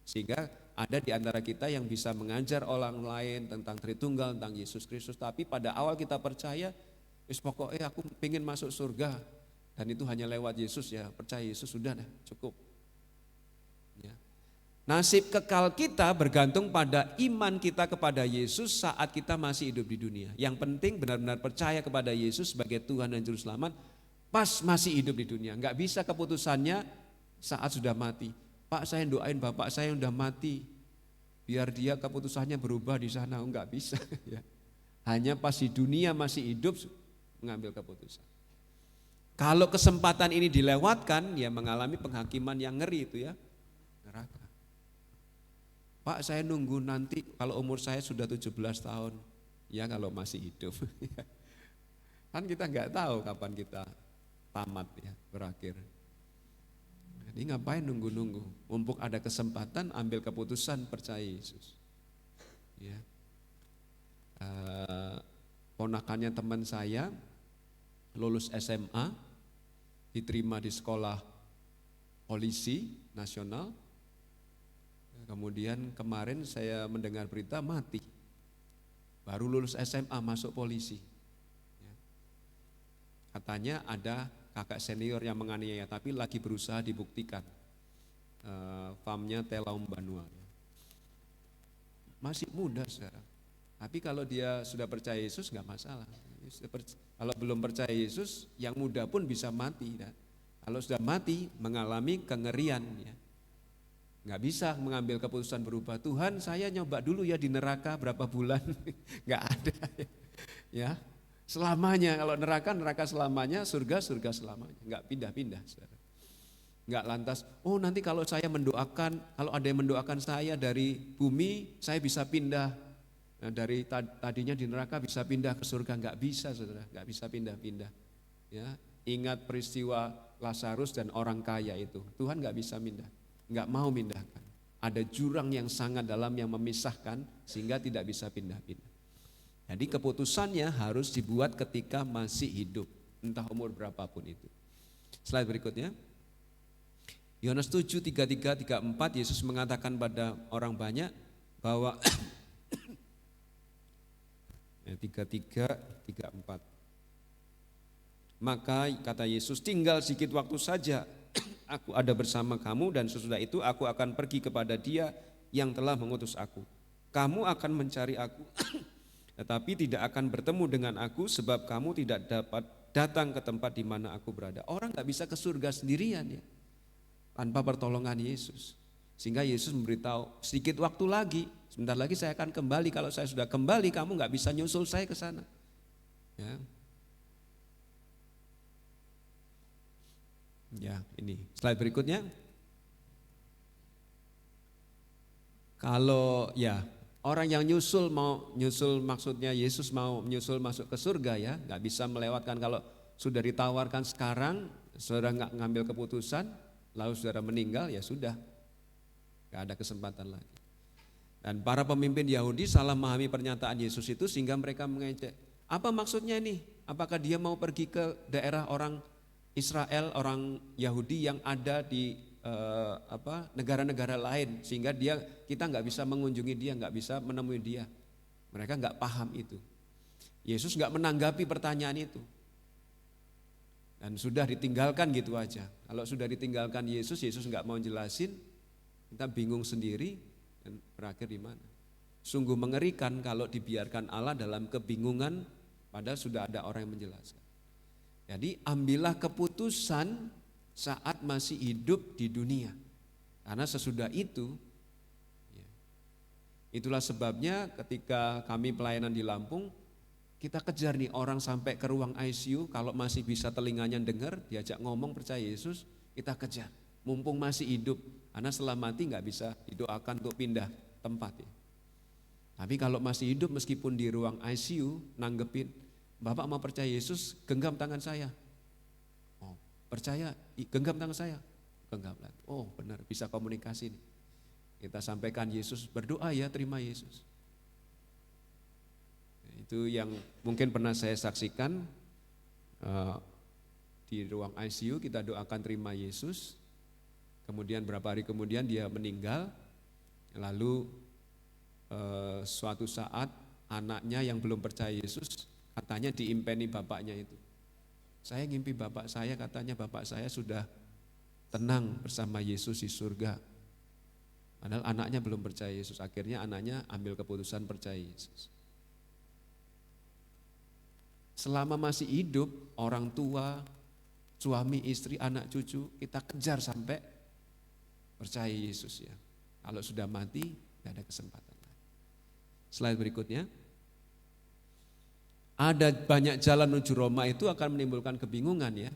Sehingga ada di antara kita yang bisa mengajar orang lain tentang Tritunggal, tentang Yesus Kristus, tapi pada awal kita percaya, pokoknya aku pengen masuk surga dan itu hanya lewat Yesus ya, percaya Yesus sudah deh, cukup. Ya. Nasib kekal kita bergantung pada iman kita kepada Yesus saat kita masih hidup di dunia. Yang penting benar-benar percaya kepada Yesus sebagai Tuhan dan Juru Selamat pas masih hidup di dunia. Enggak bisa keputusannya saat sudah mati. Pak saya doain bapak saya yang sudah mati, biar dia keputusannya berubah di sana. Enggak bisa. Ya. Hanya pas di dunia masih hidup mengambil keputusan. Kalau kesempatan ini dilewatkan, ya mengalami penghakiman yang ngeri itu ya, neraka. Pak saya nunggu nanti kalau umur saya sudah 17 tahun, ya kalau masih hidup. Kan kita nggak tahu kapan kita tamat ya, berakhir. Jadi ngapain nunggu-nunggu, mumpung ada kesempatan ambil keputusan percaya Yesus. Ya. Ponakannya teman saya lulus SMA, diterima di sekolah polisi nasional. Kemudian kemarin saya mendengar berita mati, baru lulus SMA masuk polisi. Katanya ada kakak senior yang menganiaya, tapi lagi berusaha dibuktikan. Famnya Telaum Banua. Masih muda sekarang, Tapi kalau dia sudah percaya Yesus nggak masalah. Kalau belum percaya Yesus, yang muda pun bisa mati. Ya. Kalau sudah mati, mengalami kengerian. Ya. Nggak bisa mengambil keputusan berubah. Tuhan, saya nyoba dulu ya di neraka berapa bulan, nggak ada. Ya, selamanya. Kalau neraka selamanya, surga selamanya. Nggak pindah-pindah, saudara. Nggak lantas, oh nanti kalau saya mendoakan, kalau ada yang mendoakan saya dari bumi, saya bisa pindah. Nah, dari tadinya di neraka bisa pindah ke surga, nggak bisa, saudara, nggak bisa pindah-pindah. Ya, ingat peristiwa Lazarus dan orang kaya itu, Tuhan nggak bisa pindah, nggak mau pindahkan. Ada jurang yang sangat dalam yang memisahkan sehingga tidak bisa pindah-pindah. Jadi keputusannya harus dibuat ketika masih hidup, entah umur berapapun itu. Slide berikutnya. Yohanes 7, 33, 34, Yesus mengatakan pada orang banyak bahwa 33, 34. Maka kata Yesus, tinggal sedikit waktu saja, aku ada bersama kamu dan sesudah itu aku akan pergi kepada Dia yang telah mengutus aku. Kamu akan mencari aku, tetapi tidak akan bertemu dengan aku sebab kamu tidak dapat datang ke tempat di mana aku berada. Orang gak bisa ke surga sendirian ya, tanpa pertolongan Yesus. Sehingga Yesus memberitahu, sedikit waktu lagi, sebentar lagi saya akan kembali. Kalau saya sudah kembali, kamu gak bisa nyusul saya ke sana. Ya. Ya, ini slide berikutnya. Kalau ya orang yang nyusul maksudnya Yesus mau nyusul masuk ke surga ya, nggak bisa melewatkan. Kalau sudah ditawarkan sekarang, saudara nggak ngambil keputusan, lalu saudara meninggal ya sudah, nggak ada kesempatan lagi. Dan para pemimpin Yahudi salah memahami pernyataan Yesus itu sehingga mereka mengejek. Apa maksudnya ini? Apakah dia mau pergi ke daerah orang Israel, orang Yahudi yang ada di negara-negara lain sehingga kita nggak bisa mengunjungi dia, nggak bisa menemui dia. Mereka nggak paham itu. Yesus nggak menanggapi pertanyaan itu dan sudah ditinggalkan gitu aja. Kalau sudah ditinggalkan Yesus nggak mau jelasin, kita bingung sendiri dan berakhir di mana? Sungguh mengerikan kalau dibiarkan Allah dalam kebingungan padahal sudah ada orang yang menjelaskan. Jadi ambillah keputusan saat masih hidup di dunia. Karena sesudah itu, ya, itulah sebabnya ketika kami pelayanan di Lampung, kita kejar nih orang sampai ke ruang ICU, kalau masih bisa telinganya dengar, diajak ngomong percaya Yesus, kita kejar. Mumpung masih hidup, karena setelah mati nggak bisa didoakan untuk pindah tempat. Ya. Tapi kalau masih hidup meskipun di ruang ICU, nanggepin, Bapak mau percaya Yesus, genggam tangan saya. Oh, percaya, genggam tangan saya. Genggam lagi. Oh, benar, bisa komunikasi nih. Kita sampaikan Yesus, berdoa ya, terima Yesus. Itu yang mungkin pernah saya saksikan di ruang ICU, kita doakan terima Yesus. Kemudian berapa hari kemudian dia meninggal. Lalu suatu saat anaknya yang belum percaya Yesus katanya diimpeni bapaknya itu. Saya ngimpi bapak saya, katanya bapak saya sudah tenang bersama Yesus di surga. Padahal anaknya belum percaya Yesus. Akhirnya anaknya ambil keputusan percaya Yesus. Selama masih hidup, orang tua, suami, istri, anak, cucu, kita kejar sampai percaya Yesus ya. Kalau sudah mati, tidak ada kesempatan. Slide berikutnya. Ada banyak jalan menuju Roma itu akan menimbulkan kebingungan ya.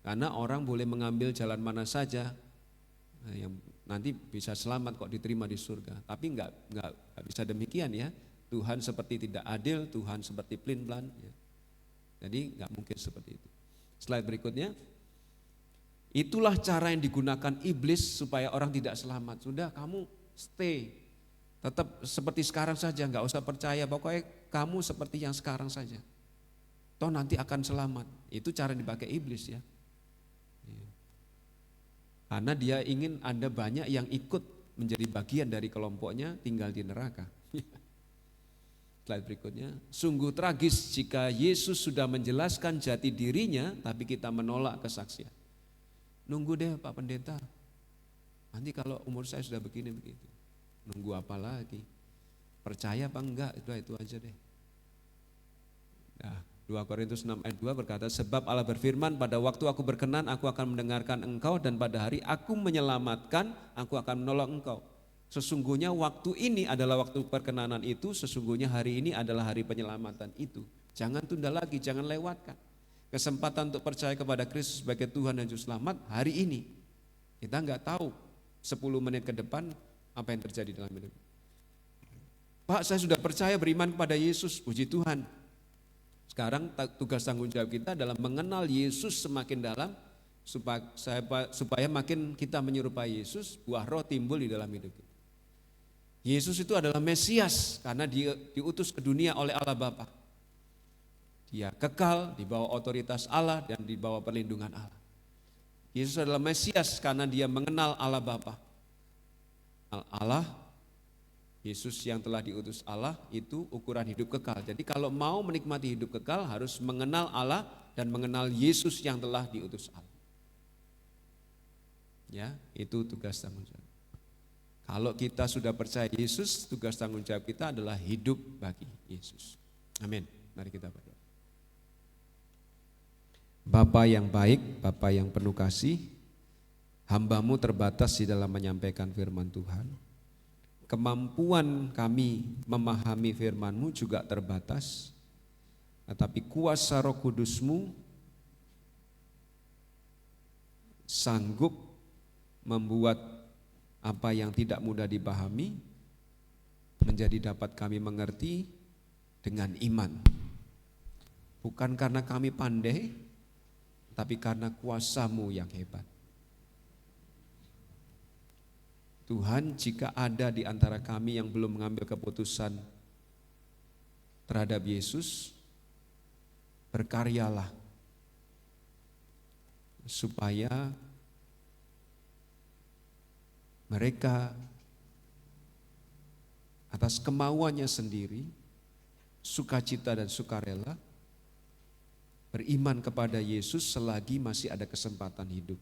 Karena orang boleh mengambil jalan mana saja yang nanti bisa selamat kok diterima di surga. Tapi enggak bisa demikian ya. Tuhan seperti tidak adil, Tuhan seperti pelin-pelan ya. Jadi enggak mungkin seperti itu. Slide berikutnya. Itulah cara yang digunakan iblis supaya orang tidak selamat. Sudah kamu stay. Tetap seperti sekarang saja, enggak usah percaya, pokoknya kamu seperti yang sekarang saja. Toh nanti akan selamat. Itu cara dipakai iblis ya. Karena dia ingin ada banyak yang ikut menjadi bagian dari kelompoknya tinggal di neraka. Slide berikutnya. Sungguh tragis jika Yesus sudah menjelaskan jati dirinya tapi kita menolak kesaksian. Nunggu deh Pak Pendeta. Nanti kalau umur saya sudah begini begitu. Nunggu apa lagi? Percaya apa enggak, itu aja deh. Nah, 2 Korintus 6 ayat 2 berkata, sebab Allah berfirman, pada waktu aku berkenan aku akan mendengarkan engkau, dan pada hari aku menyelamatkan aku akan menolong engkau. Sesungguhnya waktu ini adalah waktu perkenanan itu, sesungguhnya hari ini adalah hari penyelamatan itu. Jangan tunda lagi, jangan lewatkan. Kesempatan untuk percaya kepada Kristus sebagai Tuhan dan Juru Selamat hari ini. Kita enggak tahu 10 menit ke depan apa yang terjadi dalam hidup. Pak, saya sudah percaya beriman kepada Yesus, puji Tuhan. Sekarang tugas tanggung jawab kita adalah mengenal Yesus semakin dalam, supaya makin kita menyerupai Yesus, buah roh timbul di dalam hidup kita. Yesus itu adalah Mesias karena dia diutus ke dunia oleh Allah Bapa. Dia kekal di bawah otoritas Allah dan di bawah perlindungan Allah. Yesus adalah Mesias karena dia mengenal Allah Bapa. Allah, Yesus yang telah diutus Allah itu ukuran hidup kekal. Jadi kalau mau menikmati hidup kekal harus mengenal Allah dan mengenal Yesus yang telah diutus Allah. Ya, itu tugas tanggung jawab. Kalau kita sudah percaya Yesus, tugas tanggung jawab kita adalah hidup bagi Yesus. Amin. Mari kita berdoa. Bapa yang baik, Bapa yang penuh kasih, hamba-Mu terbatas di dalam menyampaikan firman Tuhan. Kemampuan kami memahami firman-Mu juga terbatas, tetapi kuasa Roh Kudus-Mu sanggup membuat apa yang tidak mudah dipahami menjadi dapat kami mengerti dengan iman. Bukan karena kami pandai, tapi karena kuasa-Mu yang hebat. Tuhan, jika ada di antara kami yang belum mengambil keputusan terhadap Yesus, berkaryalah supaya mereka atas kemauannya sendiri, sukacita dan sukarela, beriman kepada Yesus selagi masih ada kesempatan hidup.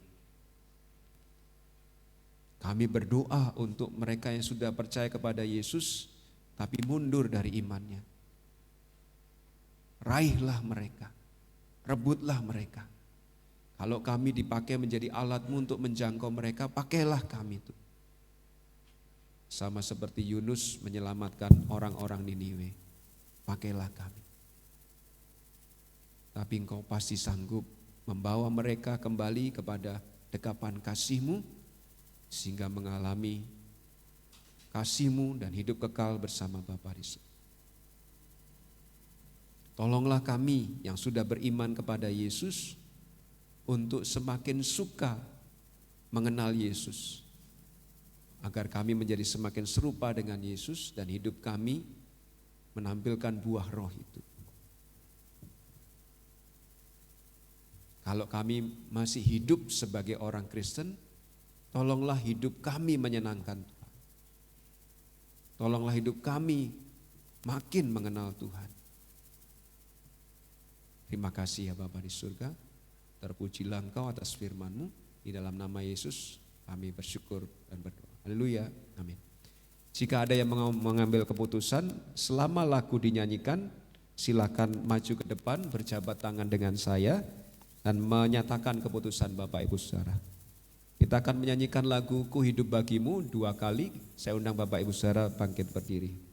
Kami berdoa untuk mereka yang sudah percaya kepada Yesus, tapi mundur dari imannya. Raihlah mereka, rebutlah mereka. Kalau kami dipakai menjadi alat-Mu untuk menjangkau mereka, pakailah kami itu. Sama seperti Yunus menyelamatkan orang-orang Niniwe, pakailah kami. Tapi Engkau pasti sanggup membawa mereka kembali kepada dekapan kasih-Mu, sehingga mengalami kasih-Mu dan hidup kekal bersama Bapa di surga. Tolonglah kami yang sudah beriman kepada Yesus untuk semakin suka mengenal Yesus, agar kami menjadi semakin serupa dengan Yesus dan hidup kami menampilkan buah roh itu. Kalau kami masih hidup sebagai orang Kristen, tolonglah hidup kami menyenangkan Tuhan. Tolonglah hidup kami makin mengenal Tuhan. Terima kasih ya Bapa di surga, terpujilah Engkau atas firman-Mu. Di dalam nama Yesus kami bersyukur dan berdoa. Haleluya, amin. Jika ada yang mengambil keputusan, selama lagu dinyanyikan, silakan maju ke depan, berjabat tangan dengan saya, dan menyatakan keputusan Bapak Ibu Saudara. Kita akan menyanyikan lagu Ku Hidup Bagimu 2 kali. Saya undang Bapak Ibu Saudara bangkit berdiri.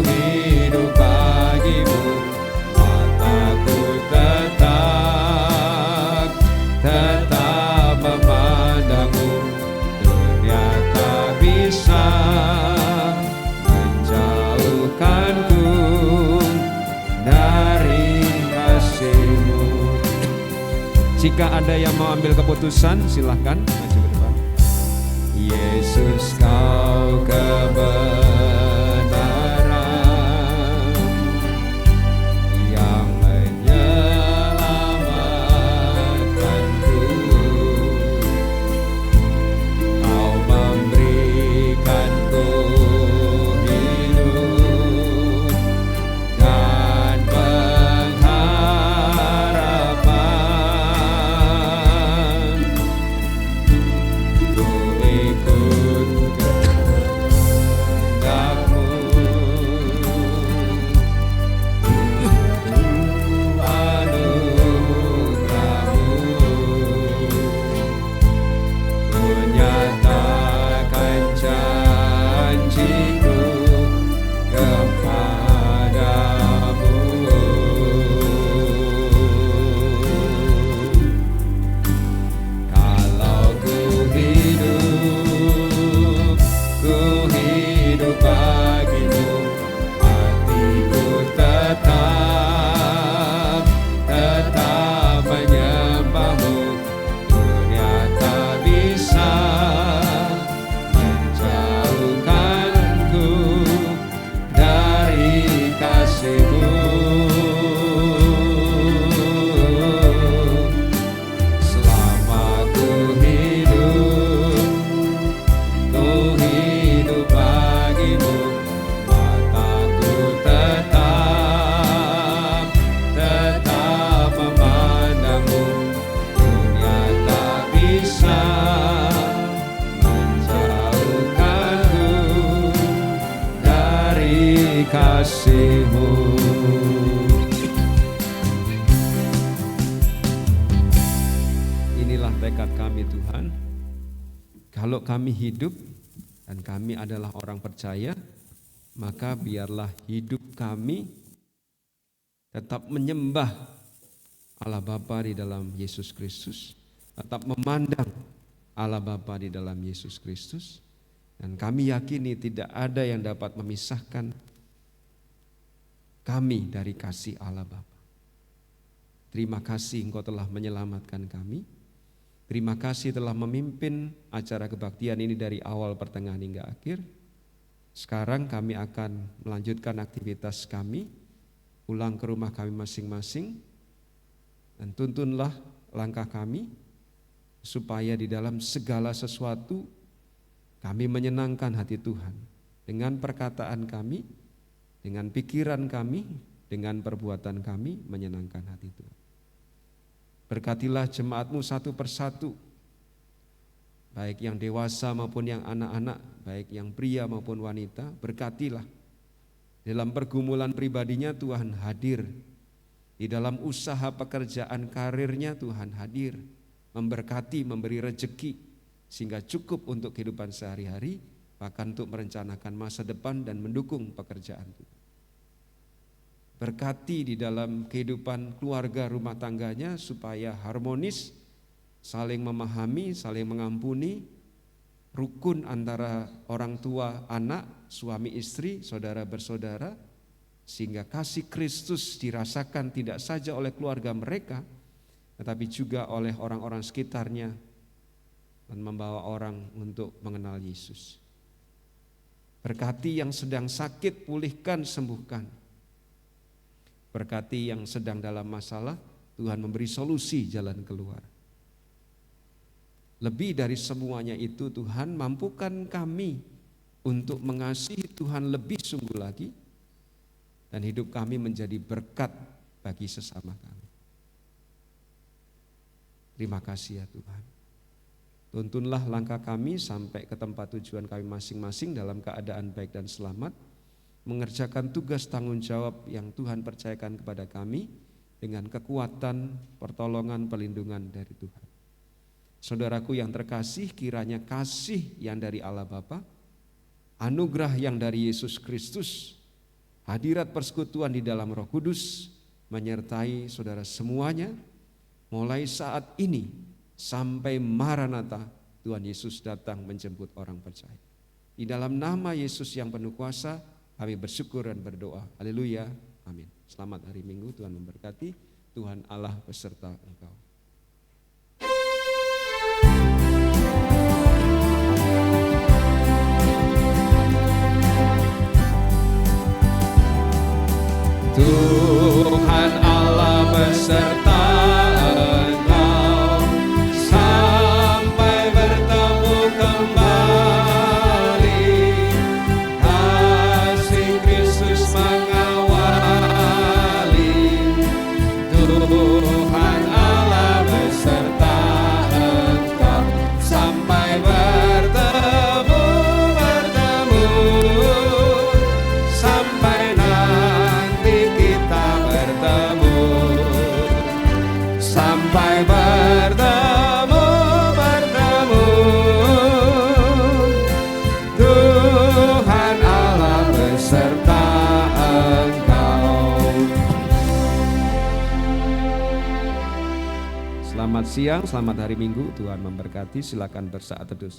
hidup bagimu, mataku tetap memandangmu. Dunia tak bisa menjauhkanku dari kasih-Mu. Jika ada yang mau ambil keputusan, silahkan maju ke depan. Yesus, Kau kebenaran yang menyelamatkanku. Kau memberikanku hidup dan pengharapan. Ku ikut kehendak-Mu, anugerah-Mu. Ku nyatakan janjiku kepadamu. Kalau ku hidup bagimu, hatiku tetap menyembah-Mu. Dunia tak bisa menjauhkanku dari kasih-Mu. Selama ku hidup bagimu, mataku tetap memandangmu. Dunia tak bisa menjauhkanku dari kasih-Mu. Inilah tekad kami, Tuhan. Kalau kami hidup dan kami adalah orang percaya, maka biarlah hidup kami tetap menyembah Allah Bapa di dalam Yesus Kristus, tetap memandang Allah Bapa di dalam Yesus Kristus, dan kami yakini tidak ada yang dapat memisahkan kami dari kasih Allah Bapa. Terima kasih Engkau telah menyelamatkan kami. Terima kasih telah memimpin acara kebaktian ini dari awal, pertengahan hingga akhir. Sekarang kami akan melanjutkan aktivitas kami, pulang ke rumah kami masing-masing, dan tuntunlah langkah kami, supaya di dalam segala sesuatu kami menyenangkan hati Tuhan, dengan perkataan kami, dengan pikiran kami, dengan perbuatan kami menyenangkan hati Tuhan. Berkatilah jemaat-Mu satu persatu, baik yang dewasa maupun yang anak-anak, baik yang pria maupun wanita. Berkatilah dalam pergumulan pribadinya, Tuhan hadir. Di dalam usaha pekerjaan karirnya, Tuhan hadir, memberkati, memberi rejeki, sehingga cukup untuk kehidupan sehari-hari, bahkan untuk merencanakan masa depan dan mendukung pekerjaan Tuhan. Berkati di dalam kehidupan keluarga rumah tangganya supaya harmonis, saling memahami, saling mengampuni, rukun antara orang tua, anak, suami istri, saudara bersaudara, sehingga kasih Kristus dirasakan tidak saja oleh keluarga mereka, tetapi juga oleh orang-orang sekitarnya, dan membawa orang untuk mengenal Yesus. Berkati yang sedang sakit, pulihkan, sembuhkan. Berkati yang sedang dalam masalah, Tuhan memberi solusi jalan keluar. Lebih dari semuanya itu, Tuhan mampukan kami untuk mengasihi Tuhan lebih sungguh lagi, dan hidup kami menjadi berkat bagi sesama kami. Terima kasih ya Tuhan. Tuntunlah langkah kami sampai ke tempat tujuan kami masing-masing dalam keadaan baik dan selamat, mengerjakan tugas tanggung jawab yang Tuhan percayakan kepada kami dengan kekuatan, pertolongan, perlindungan dari Tuhan. Saudaraku yang terkasih, kiranya kasih yang dari Allah Bapa, anugerah yang dari Yesus Kristus, hadirat persekutuan di dalam Roh Kudus menyertai saudara semuanya mulai saat ini sampai Maranatha, Tuhan Yesus datang menjemput orang percaya. Di dalam nama Yesus yang penuh kuasa kami bersyukur dan berdoa. Haleluya. Amin. Selamat hari Minggu, Tuhan memberkati. Tuhan Allah beserta engkau. Tuhan Allah beserta engkau sampai bertemu kembali. Kasih Kristus mengawali. Tuhan Allah beserta engkau sampai bertemu sampai nanti kita bertemu, sampai bertemu. Tuhan Allah beserta engkau. Selamat siang, selamat hari Minggu, Tuhan memberkati. Silakan bersaat teduh.